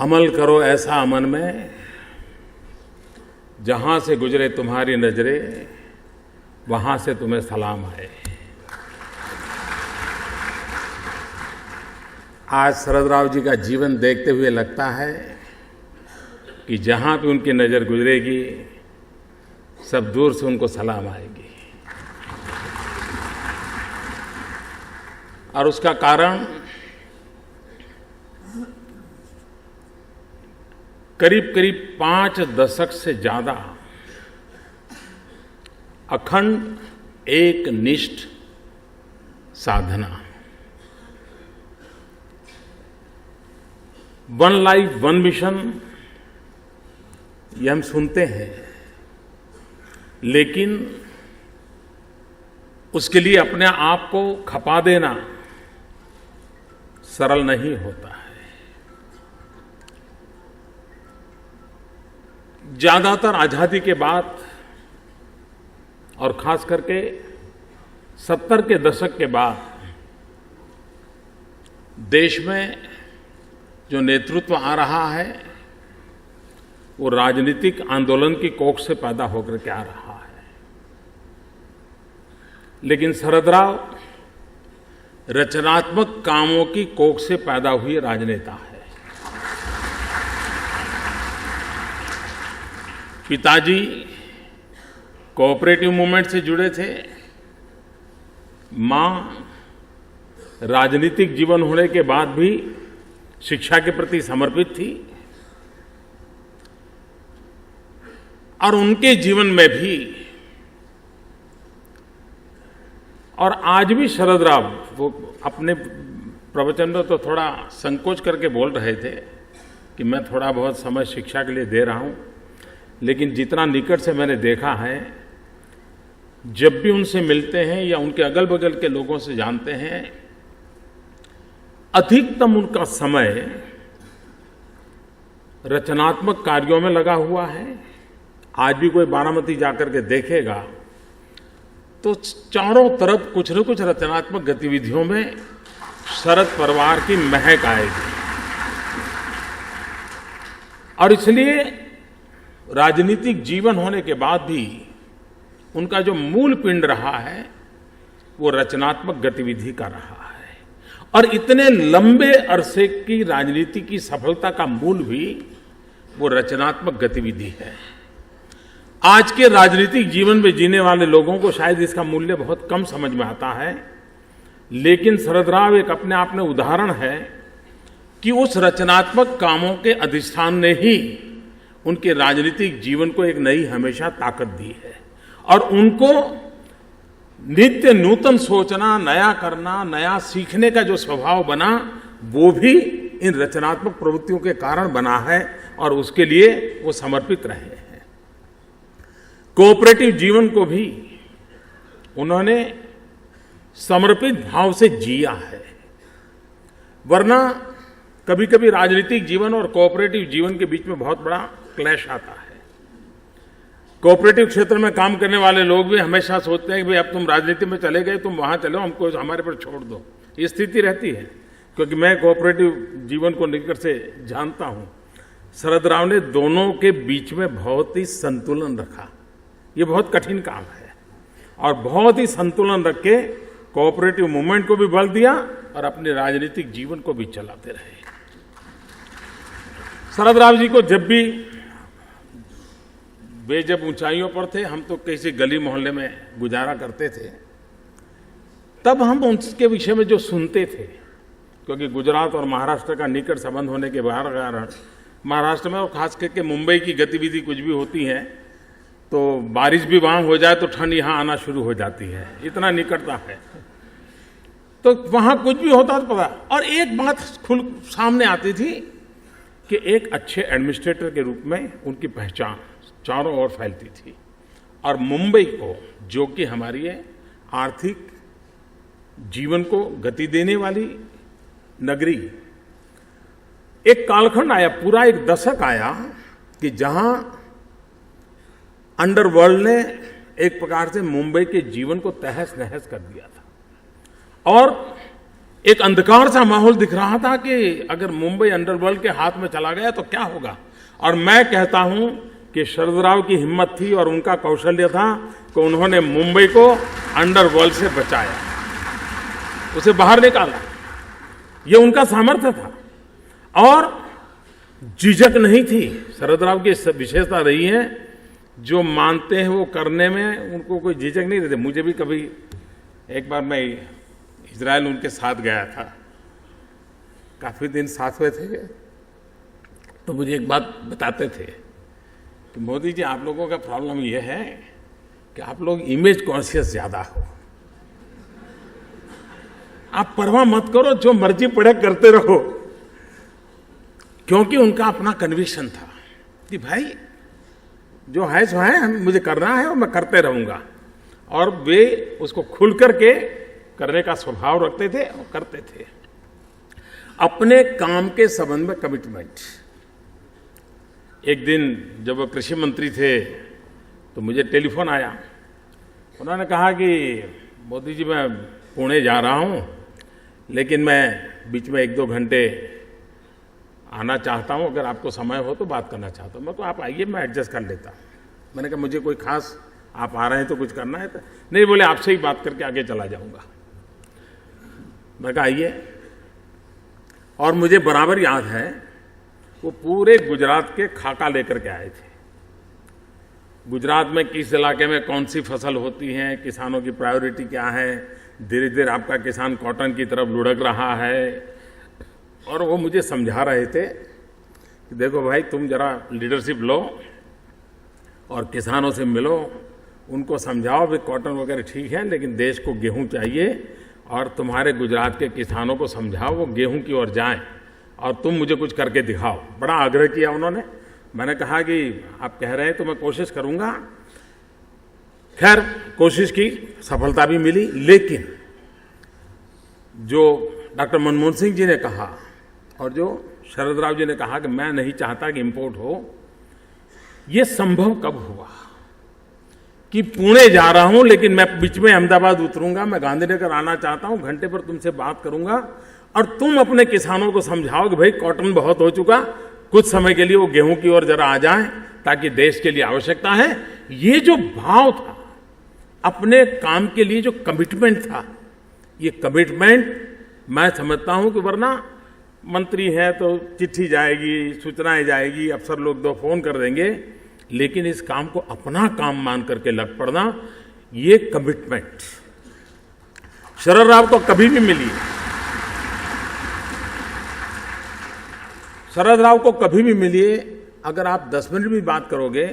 अमल करो ऐसा अमन में, जहां से गुजरे तुम्हारी नजरें वहां से तुम्हें सलाम आए। आज शरद राव जी का जीवन देखते हुए लगता है कि जहां भी उनकी नजर गुजरेगी सब दूर से उनको सलाम आएगी। और उसका कारण करीब करीब 5 दशक से ज्यादा अखंड एक निष्ठ साधना, वन लाइफ वन मिशन, ये हम सुनते हैं, लेकिन उसके लिए अपने आप को खपा देना सरल नहीं होता है। ज्यादातर आजादी के बाद और खास करके 70 के दशक के बाद देश में जो नेतृत्व आ रहा है वो राजनीतिक आंदोलन की कोख से पैदा होकर के आ रहा है। लेकिन शरद राव रचनात्मक कामों की कोख से पैदा हुए राजनेता है। पिताजी कोऑपरेटिव मूवमेंट से जुड़े थे, मां राजनीतिक जीवन होने के बाद भी शिक्षा के प्रति समर्पित थी, और उनके जीवन में भी और आज भी शरद राव वो अपने प्रवचन में तो थोड़ा संकोच करके बोल रहे थे कि मैं थोड़ा बहुत समय शिक्षा के लिए दे रहा हूं, लेकिन जितना निकट से मैंने देखा है, जब भी उनसे मिलते हैं या उनके अगल बगल के लोगों से जानते हैं, अधिकतम उनका समय रचनात्मक कार्यों में लगा हुआ है। आज भी कोई बारामती जाकर के देखेगा तो चारों तरफ कुछ न कुछ रचनात्मक गतिविधियों में शरद परिवार की महक आएगी। और इसलिए राजनीतिक जीवन होने के बाद भी उनका जो मूल पिंड रहा है वो रचनात्मक गतिविधि का रहा है। और इतने लंबे अरसे की राजनीति की सफलता का मूल भी वो रचनात्मक गतिविधि है। आज के राजनीतिक जीवन में जीने वाले लोगों को शायद इसका मूल्य बहुत कम समझ में आता है, लेकिन शरद राव एक अपने आप में उदाहरण है कि उस रचनात्मक कामों के अधिष्ठान ने ही उनके राजनीतिक जीवन को एक नई हमेशा ताकत दी है। और उनको नित्य नूतन सोचना, नया करना, नया सीखने का जो स्वभाव बना, वो भी इन रचनात्मक प्रवृत्तियों के कारण बना है और उसके लिए वो समर्पित रहे हैं। कोऑपरेटिव जीवन को भी उन्होंने समर्पित भाव से जिया है। वरना कभी कभी राजनीतिक जीवन और कोऑपरेटिव जीवन के बीच में बहुत बड़ा क्लैश आता है। कोऑपरेटिव क्षेत्र में काम करने वाले लोग भी हमेशा सोचते हैं कि भाई अब तुम राजनीति में चले गए, तुम वहां चलो, हमको हमारे पर छोड़ दो। ये स्थिति रहती है, क्योंकि मैं कोऑपरेटिव जीवन को निकट से जानता हूं। शरद राव ने दोनों के बीच में बहुत ही संतुलन रखा। ये बहुत कठिन काम है और बहुत ही संतुलन रख के कोऑपरेटिव मूवमेंट को भी बल दिया और अपने राजनीतिक जीवन को भी चलाते रहे। शरद राव जी को जब भी वे जब ऊंचाइयों पर थे, हम तो किसी गली मोहल्ले में गुजारा करते थे, तब हम उनके विषय में जो सुनते थे, क्योंकि गुजरात और महाराष्ट्र का निकट संबंध होने के कारण महाराष्ट्र में और खास करके मुंबई की गतिविधि कुछ भी होती है तो बारिश भी वहां हो जाए तो ठंड यहां आना शुरू हो जाती है, इतना निकटता है। तो वहां कुछ भी होता तो पता। और एक बात खुल सामने आती थी कि एक अच्छे एडमिनिस्ट्रेटर के रूप में उनकी पहचान चारों ओर फैलती थी। और मुंबई को, जो कि हमारी आर्थिक जीवन को गति देने वाली नगरी, एक कालखंड आया, पूरा एक दशक आया कि जहां अंडरवर्ल्ड ने एक प्रकार से मुंबई के जीवन को तहस नहस कर दिया था और एक अंधकार सा माहौल दिख रहा था कि अगर मुंबई अंडरवर्ल्ड के हाथ में चला गया तो क्या होगा। और मैं कहता हूं कि शरद राव की हिम्मत थी और उनका कौशल्य था कि उन्होंने मुंबई को अंडरवर्ल्ड से बचाया, उसे बाहर निकाला। ये उनका सामर्थ्य था और झिझक नहीं थी। शरद राव की विशेषता रही है, जो मानते हैं वो करने में उनको कोई झिझक नहीं रहती। मुझे भी कभी, एक बार मैं इजराइल उनके साथ गया था, काफी दिन साथ हुए थे, तो मुझे एक बात बताते थे कि मोदी जी, आप लोगों का प्रॉब्लम ये है कि आप लोग इमेज कॉन्शियस ज्यादा हो। आप परवाह मत करो, जो मर्जी पड़े करते रहो। क्योंकि उनका अपना कन्विक्शन था कि भाई जो है सो है, मुझे करना है और मैं करते रहूंगा। और वे उसको खुल करके करने का स्वभाव रखते थे और करते थे। अपने काम के संबंध में कमिटमेंट। एक दिन जब वो कृषि मंत्री थे तो मुझे टेलीफोन आया, उन्होंने कहा कि मोदी जी, मैं पुणे जा रहा हूं, लेकिन मैं बीच में 1-2 घंटे आना चाहता हूं, अगर आपको समय हो तो बात करना चाहता हूं। मैं तो आप आइए, मैं एडजस्ट कर लेता हूं। मैंने कहा मुझे कोई खास, आप आ रहे हैं तो कुछ करना है तो नहीं, बोले आपसे ही बात करके आगे चला जाऊंगा। मैं कहा आइए। और मुझे बराबर याद है, वो पूरे गुजरात के खाका लेकर के आए थे। गुजरात में किस इलाके में कौन सी फसल होती है, किसानों की प्रायोरिटी क्या है, धीरे धीरे आपका किसान कॉटन की तरफ लुढ़क रहा है। और वो मुझे समझा रहे थे कि देखो भाई, तुम जरा लीडरशिप लो और किसानों से मिलो, उनको समझाओ भी कॉटन वगैरह ठीक है, लेकिन देश को गेहूं चाहिए। और तुम्हारे गुजरात के किसानों को समझाओ वो गेहूं की ओर जाएं और तुम मुझे कुछ करके दिखाओ। बड़ा आग्रह किया उन्होंने। मैंने कहा कि आप कह रहे हैं तो मैं कोशिश करूंगा। खैर कोशिश की, सफलता भी मिली, लेकिन जो डॉक्टर मनमोहन सिंह जी ने कहा और जो शरद राव जी ने कहा कि मैं नहीं चाहता कि इंपोर्ट हो, ये संभव कब हुआ कि पुणे जा रहा हूं लेकिन मैं बीच में अहमदाबाद उतरूंगा, मैं गांधीनगर आना चाहता हूं, घंटे पर तुमसे बात करूंगा और तुम अपने किसानों को समझाओ कि भाई कॉटन बहुत हो चुका, कुछ समय के लिए वो गेहूं की ओर जरा आ जाएं ताकि देश के लिए आवश्यकता है। ये जो भाव था, अपने काम के लिए जो कमिटमेंट था, ये कमिटमेंट मैं समझता हूं कि वरना मंत्री है तो चिट्ठी जाएगी, सूचनाएं जाएगी, अफसर लोग 2 फोन कर देंगे, लेकिन इस काम को अपना काम मान करके लग पड़ना, ये कमिटमेंट शरद राव को कभी भी मिली। शरद राव को कभी भी मिलिए, अगर आप 10 मिनट भी बात करोगे,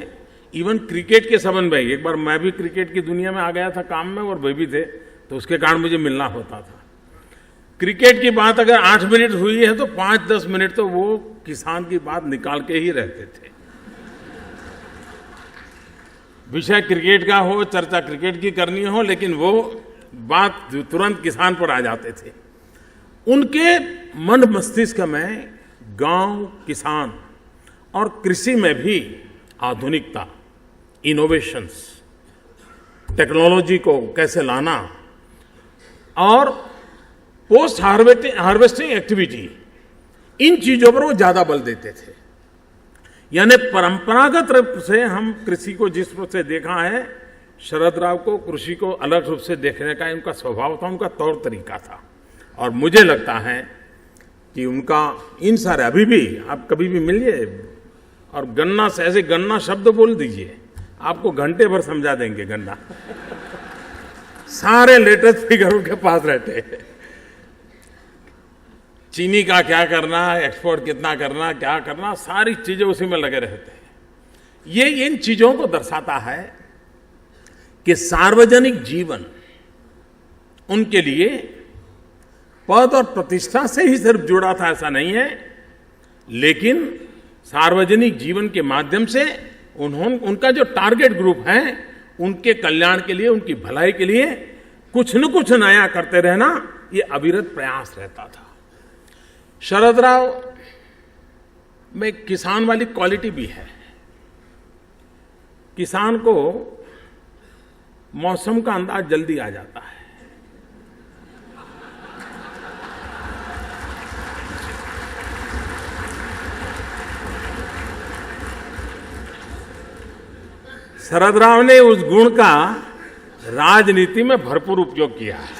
इवन क्रिकेट के संबंध में, एक बार मैं भी क्रिकेट की दुनिया में आ गया था काम में और वे भी थे, तो उसके कारण मुझे मिलना होता था। क्रिकेट की बात अगर 8 मिनट हुई है तो 5-10 मिनट तो वो किसान की बात निकाल के ही रहते थे। विषय क्रिकेट का हो, चर्चा क्रिकेट की करनी हो, लेकिन वो बात तुरंत किसान पर आ जाते थे। उनके मन मस्तिष्क में गांव, किसान और कृषि में भी आधुनिकता, इनोवेशंस, टेक्नोलॉजी को कैसे लाना और पोस्ट हार्वेस्टिंग एक्टिविटी, इन चीजों पर वो ज्यादा बल देते थे। यानी परंपरागत रूप से हम कृषि को जिस रूप से देखा है, शरद राव को कृषि को अलग रूप से देखने का उनका स्वभाव था, उनका तौर तरीका था। और मुझे लगता है कि उनका इन सारे, अभी भी आप कभी भी मिलिए और गन्ना से ऐसे गन्ना शब्द बोल दीजिए, आपको घंटे भर समझा देंगे गन्ना। सारे लेटेस्ट फिगर उनके पास रहते हैं। चीनी का क्या करना, एक्सपोर्ट कितना करना, क्या करना, सारी चीजें उसी में लगे रहते हैं। ये इन चीजों को दर्शाता है कि सार्वजनिक जीवन उनके लिए पद और प्रतिष्ठा से ही सिर्फ जुड़ा था, ऐसा नहीं है, लेकिन सार्वजनिक जीवन के माध्यम से उनका जो टारगेट ग्रुप है, उनके कल्याण के लिए, उनकी भलाई के लिए कुछ न कुछ नया करते रहना, ये अविरत प्रयास रहता था। शरद राव में किसान वाली क्वालिटी भी है। किसान को मौसम का अंदाज जल्दी आ जाता है। शरद राव ने उस गुण का राजनीति में भरपूर उपयोग किया है।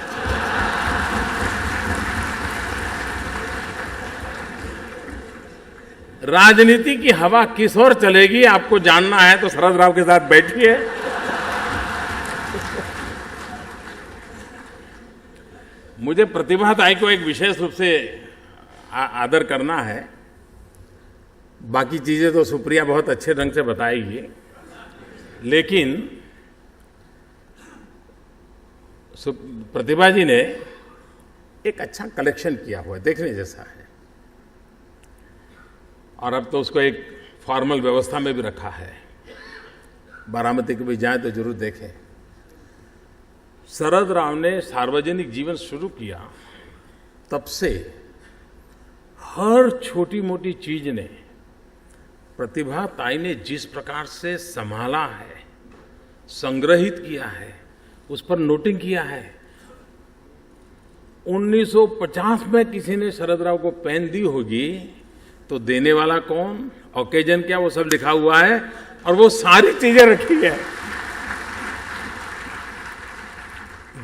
राजनीति की हवा किस ओर चलेगी आपको जानना है तो शरद राव के साथ बैठिए। मुझे प्रतिभा ताई को एक विशेष रूप से आदर करना है। बाकी चीजें तो सुप्रिया बहुत अच्छे ढंग से बताएगी, लेकिन प्रतिभा जी ने एक अच्छा कलेक्शन किया हुआ है, देखने जैसा है। और अब तो उसको एक फॉर्मल व्यवस्था में भी रखा है। बारामती को भी जाए तो जरूर देखें। शरद राव ने सार्वजनिक जीवन शुरू किया, तब से हर छोटी मोटी चीज ने प्रतिभा ताई ने जिस प्रकार से संभाला है, संग्रहित किया है, उस पर नोटिंग किया है। 1950 में किसी ने शरद राव को पेन दी होगी तो देने वाला कौन, ओकेजन क्या, वो सब लिखा हुआ है और वो सारी चीजें रखी है।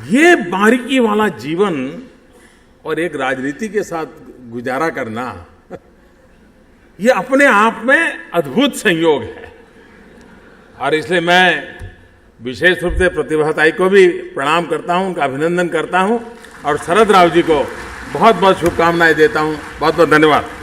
ये बारीकी वाला जीवन और एक राजनीति के साथ गुजारा करना, ये अपने आप में अद्भुत संयोग है। और इसलिए मैं विशेष रूप से प्रतिभा ताई को भी प्रणाम करता हूं, उनका अभिनंदन करता हूं और शरद राव जी को बहुत बहुत शुभकामनाएं देता हूं। बहुत बहुत धन्यवाद।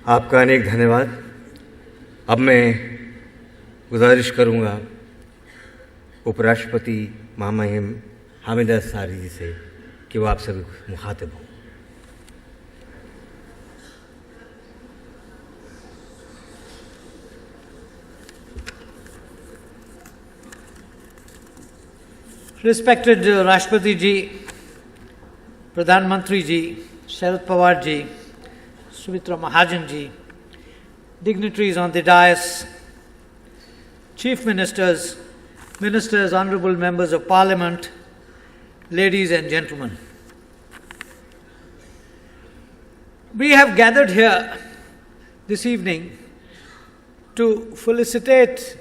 आपका अनेक धन्यवाद। अब मैं गुजारिश करूंगा उपराष्ट्रपति महामहिम हामिद अंसारी जी से कि वो आप सभी मुखातिब हों। Respected Rashtrapati Ji, Pradhan Mantri Ji, Sharad Pawar Ji, Sumitra Mahajan Ji, dignitaries on the dais, Chief Ministers, Ministers, Honourable Members of Parliament, ladies and gentlemen. We have gathered here this evening to felicitate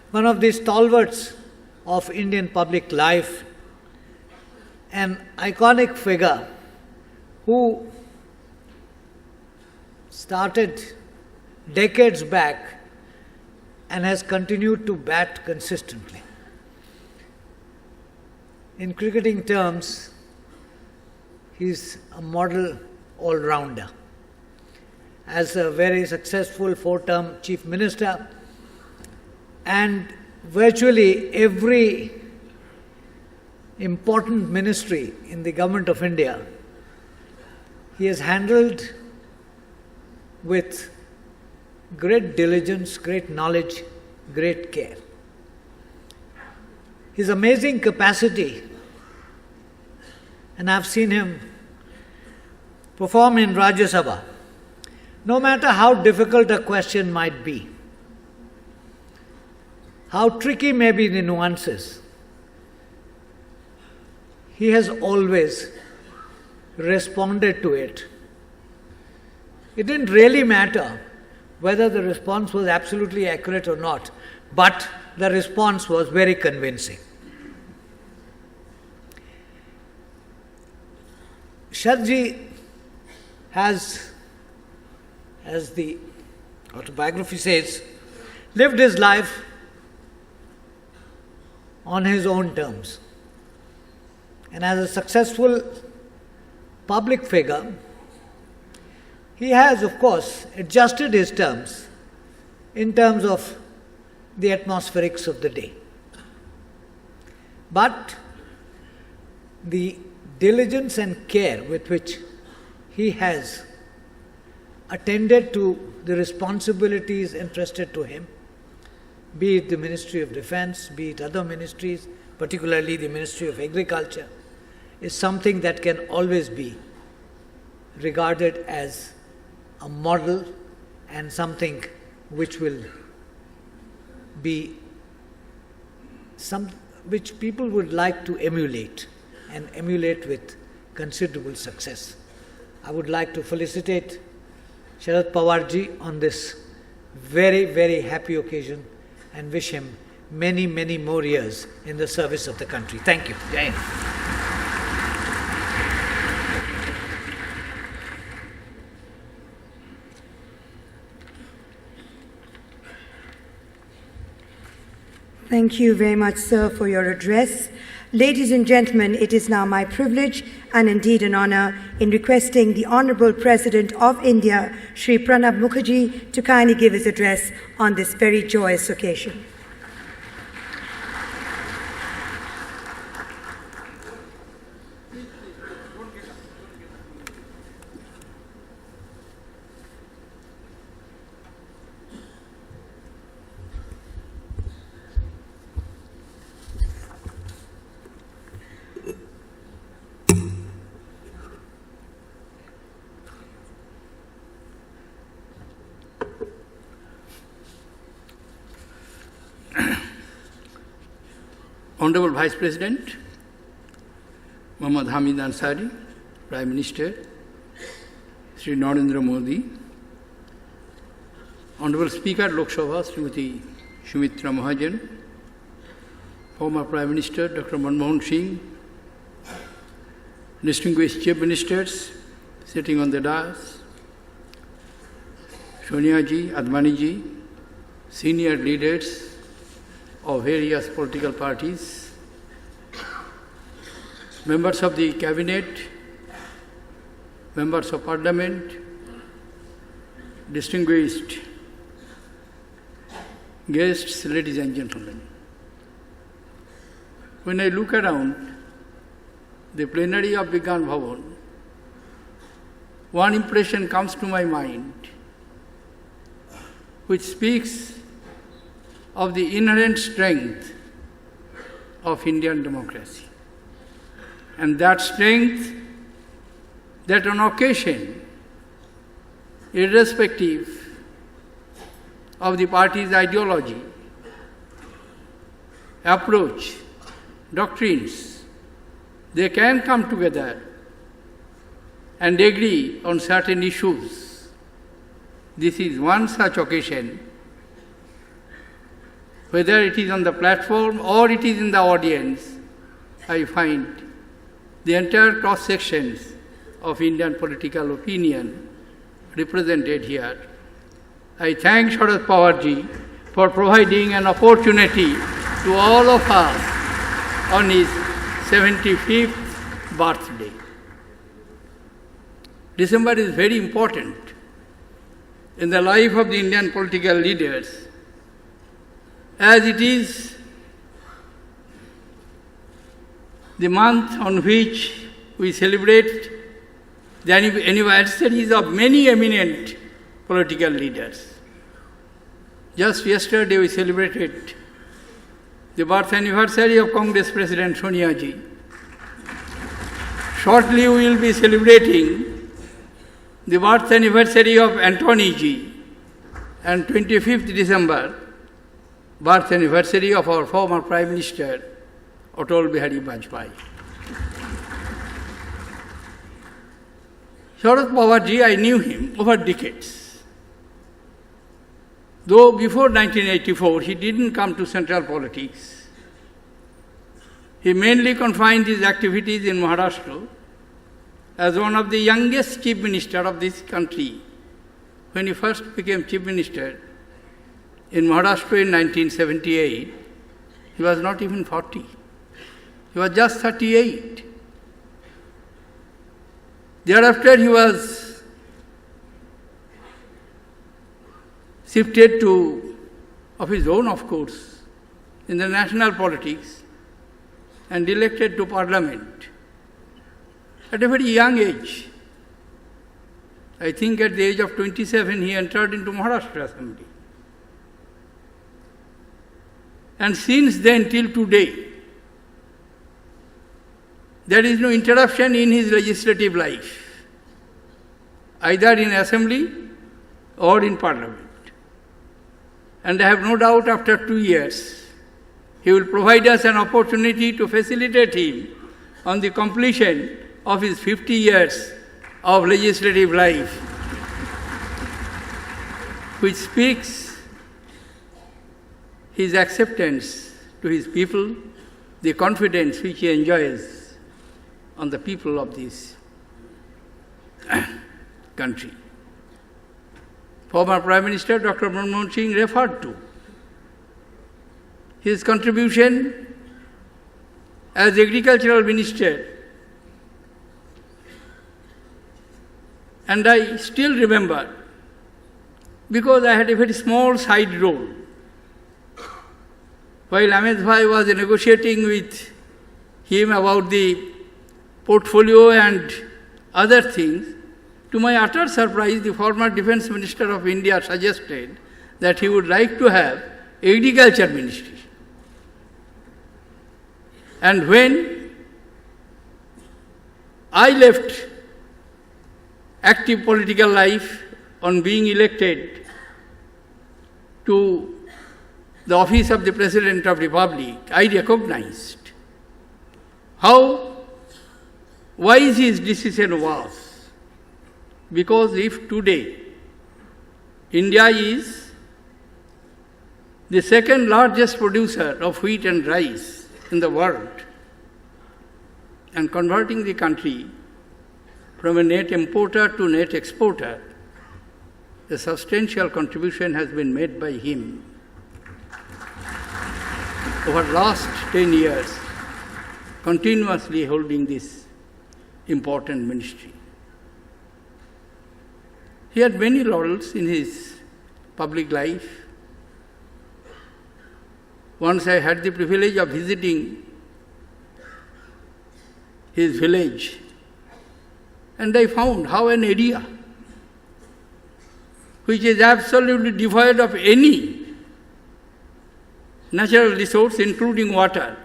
one of the stalwarts of Indian public life, an iconic figure who started decades back and has continued to bat consistently. In cricketing terms, he's a model all-rounder. As a very successful four-term Chief Minister, and virtually every important ministry in the Government of India, he has handled with great diligence, great knowledge, great care. His amazing capacity, and I've seen him perform in Rajya Sabha, no matter how difficult a question might be, how tricky may be the nuances, he has always responded to it. It didn't really matter whether the response was absolutely accurate or not, but the response was very convincing. Shardji has, as the autobiography says, lived his life on his own terms. And as a successful public figure, he has, of course, adjusted his terms in terms of the atmospherics of the day. But the diligence and care with which he has attended to the responsibilities entrusted to him, be it the Ministry of Defence, be it other ministries, particularly the Ministry of Agriculture, is something that can always be regarded as a model and something which will be which people would like to emulate, and emulate with considerable success. I would like to felicitate Sharad Pawar ji on this very, very happy occasion and wish him many, many more years in the service of the country. Thank you. Jai Hind. Thank you very much, sir, for your address. Ladies and gentlemen, it is now my privilege and indeed an honor in requesting the Honorable President of India, Shri Pranab Mukherjee, to kindly give his address on this very joyous occasion. Honorable Vice President Mohammad Hamid Ansari, Prime Minister Sri Narendra Modi, Honorable Speaker Lok Sabha Srimati Sumitra Mahajan, former Prime Minister Dr. Manmohan Singh, distinguished Chief Ministers sitting on the dais, Sonia ji, Advani ji, senior leaders of various political parties, members of the Cabinet, members of Parliament, distinguished guests, ladies and gentlemen. when I look around the plenary of Vigyan Bhavan, one impression comes to my mind which speaks of the inherent strength of Indian democracy. And that strength, that on occasion, irrespective of the party's ideology, approach, doctrines, they can come together and agree on certain issues. This is one such occasion, whether it is on the platform or it is in the audience. I find the entire cross-sections of Indian political opinion represented here. I thank Sharad Pawar ji for providing an opportunity to all of us on his 75th birthday. December is very important in the life of the Indian political leaders, as it is the month on which we celebrate the anniversaries of many eminent political leaders. Just yesterday we celebrated the birth anniversary of Congress President Sonia ji. Shortly we will be celebrating the birth anniversary of Antony ji, and 25th December, birth anniversary of our former Prime Minister, Atal Bihari Vajpayee. Sharad Pawar ji, I knew him over decades. Though before 1984 he didn't come to central politics, he mainly confined his activities in Maharashtra as one of the youngest chief minister of this country. When he first became chief minister in Maharashtra in 1978, he was not even 40. He was just 38. Thereafter he was shifted to, of his own of course, in the national politics and elected to parliament at a very young age. I think at the age of 27 he entered into Maharashtra Assembly. And since then till today, there is no interruption in his legislative life, either in Assembly or in Parliament. And I have no doubt after 2 years, he will provide us an opportunity to facilitate him on the completion of his 50 years of legislative life, which speaks his acceptance to his people, the confidence which he enjoys on the people of this country. Former Prime Minister Dr. Manmohan Singh referred to his contribution as Agricultural Minister, and I still remember, because I had a very small side role. While Amit Bhai was negotiating with him about the portfolio and other things, to my utter surprise, the former Defence Minister of India suggested that he would like to have Agriculture Ministry. And when I left active political life on being elected to the office of the President of the Republic, I recognized how wise his decision was. Because if today India is the second largest producer of wheat and rice in the world, and converting the country from a net importer to net exporter, a substantial contribution has been made by him over the last 10 years, continuously holding this important ministry. He had many laurels in his public life. Once I had the privilege of visiting his village, and I found how an area which is absolutely devoid of any natural resource, including water,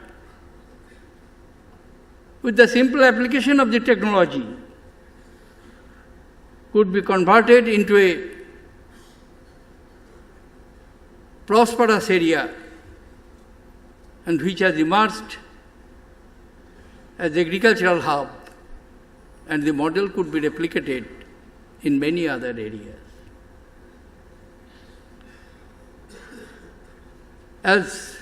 with the simple application of the technology, could be converted into a prosperous area, and which has emerged as the agricultural hub, and the model could be replicated in many other areas. As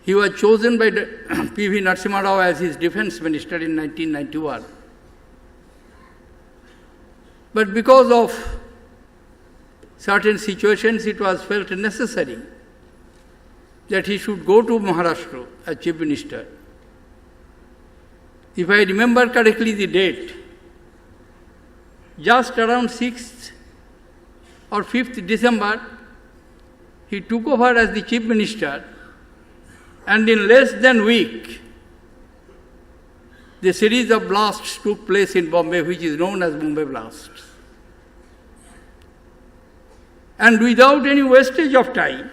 he was chosen by P.V. Narasimha Rao as his defense minister in 1991. But because of certain situations, it was felt necessary that he should go to Maharashtra as chief minister. If I remember correctly the date, just around 6th or 5th December, he took over as the chief minister, and in less than a week, the series of blasts took place in Bombay, which is known as Bombay blasts. And without any wastage of time,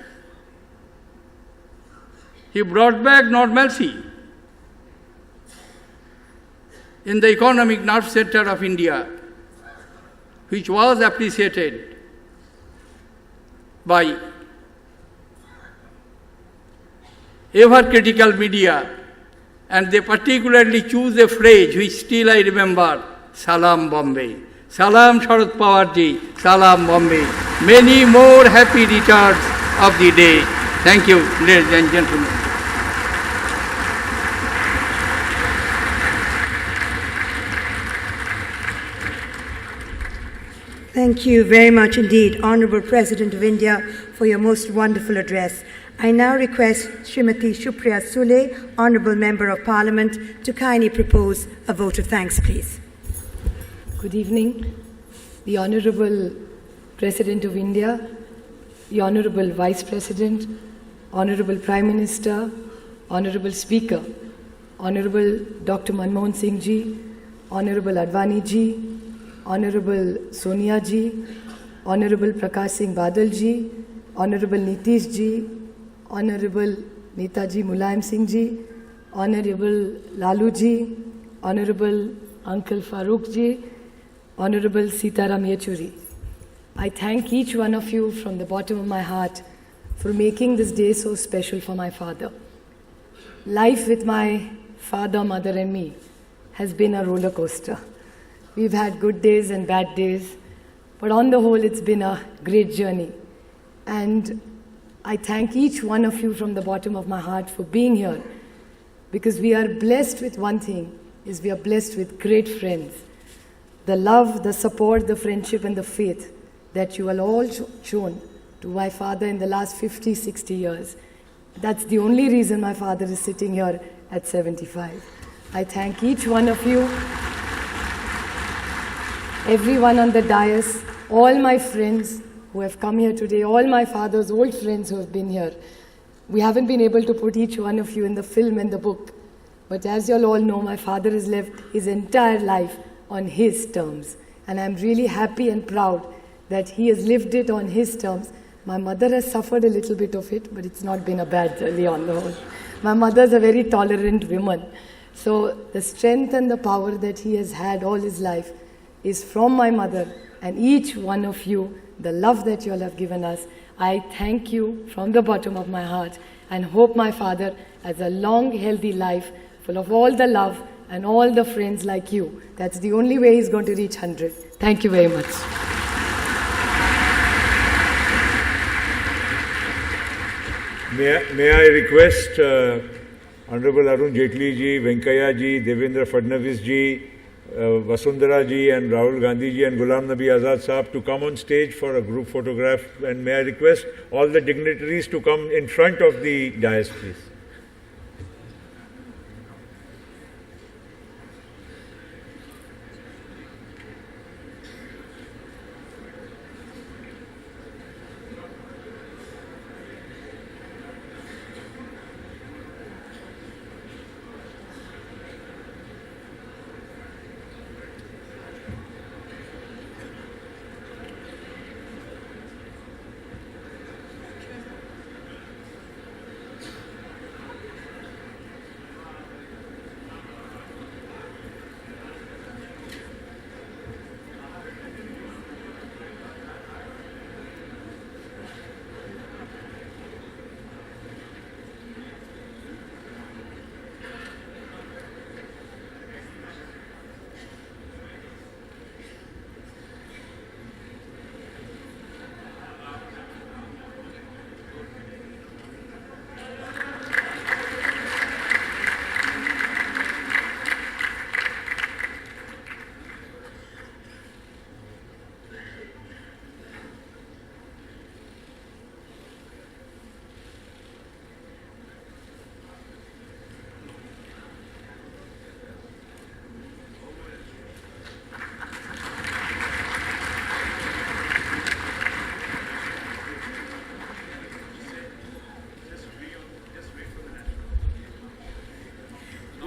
he brought back normalcy in the economic nerve center of India, which was appreciated by ever-critical media, and they particularly choose a phrase which still I remember, Salam Bombay. Salam Sharad Pawar ji, Salam Bombay. Many more happy returns of the day. Thank you, ladies and gentlemen. Thank you very much indeed, Honourable President of India, for your most wonderful address. I now request Srimati Shupriya Sule, Honourable Member of Parliament, to kindly propose a vote of thanks, please. Good evening. The Honourable President of India, the Honourable Vice President, Honourable Prime Minister, Honourable Speaker, Honourable Dr. Manmohan Singh ji, Honourable Advani ji, Honourable Sonia ji, Honourable Prakash Singh Badal ji, Honourable Nitish ji, Honourable Netaji Mulayam Singh ji, Honourable Lalu ji, Honourable Uncle Farooq ji, Honourable Sitaram Yechuri. I thank each one of you from the bottom of my heart for making this day so special for my father. Life with my father, mother and me has been a roller coaster. We've had good days and bad days, but on the whole it's been a great journey. And I thank each one of you from the bottom of my heart for being here, because we are blessed with one thing, is we are blessed with great friends. The love, the support, the friendship and the faith that you have all shown to my father in the last 50, 60 years. That's the only reason my father is sitting here at 75. I thank each one of you, everyone on the dais, all my friends who have come here today, all my father's old friends who have been here. We haven't been able to put each one of you in the film and the book, but as you all know, my father has lived his entire life on his terms, and I'm really happy and proud that he has lived it on his terms. My mother has suffered a little bit of it, but it's not been a bad journey on the whole. My mother's a very tolerant woman, so the strength and the power that he has had all his life is from my mother, and each one of you, the love that you all have given us. I thank you from the bottom of my heart and hope my father has a long, healthy life full of all the love and all the friends like you. That's the only way he's going to reach 100. Thank you very much. May I request Honorable Arun Jaitley ji, Venkaiah ji, Devendra Fadnavis ji, Vasundhara ji and Rahul Gandhi ji and Ghulam Nabi Azad Saab to come on stage for a group photograph, and may I request all the dignitaries to come in front of the dais, please.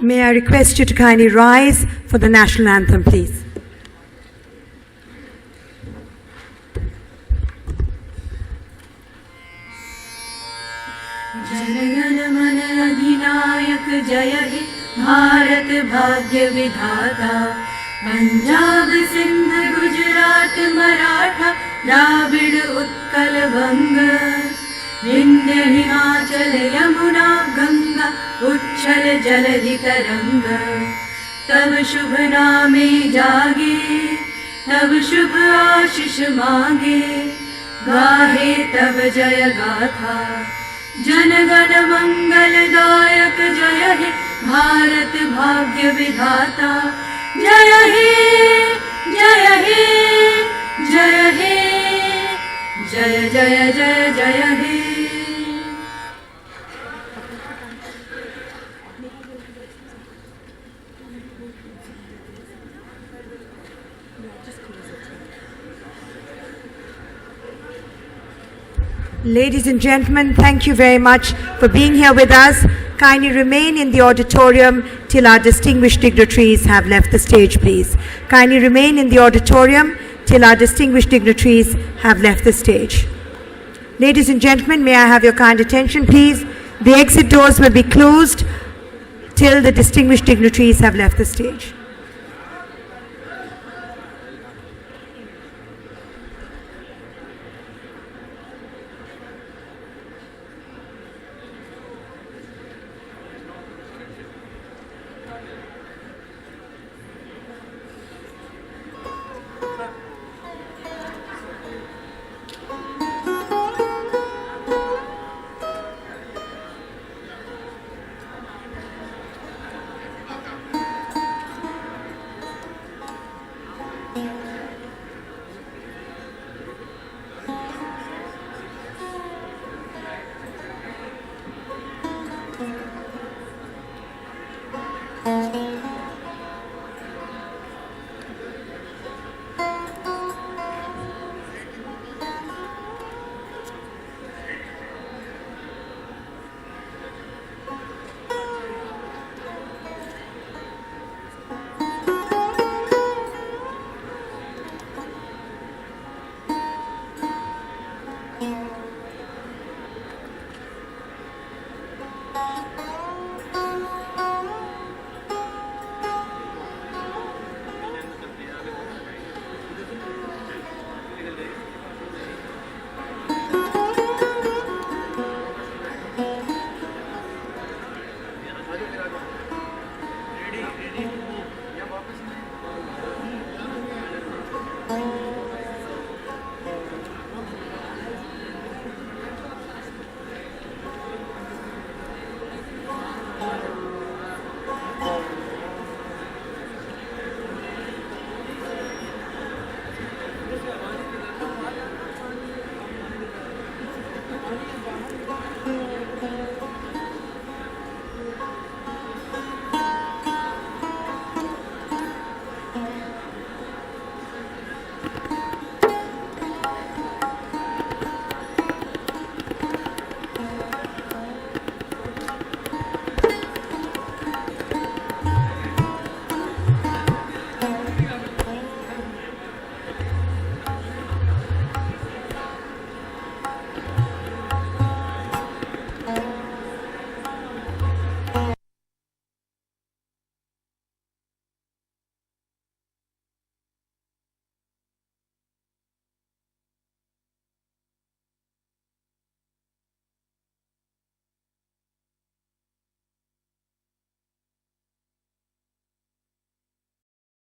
May I request you to kindly rise for the national anthem, please. जनगण मन अधिनायक जय हे भारत भाग्य विधाता पंजाब सिंध गुजरात मराठा द्राविड़ उत्कल बंग विंध्य हिमाचल यमुना गंगा उच्छल जलधि तरंग तब शुभ नामे जागे तब शुभ आशीष मांगे गाहे तब जय गाथा जनगण मंगलदायक जय हे भारत भाग्य विधाता जय हे जय हे जय हे जय जय जय जय हे। Ladies and gentlemen, thank you very much for being here with us. Kindly remain in the auditorium till our distinguished dignitaries have left the stage, please. Kindly remain in the auditorium till our distinguished dignitaries have left the stage. Ladies and gentlemen, may I have your kind attention, please? The exit doors will be closed till the distinguished dignitaries have left the stage.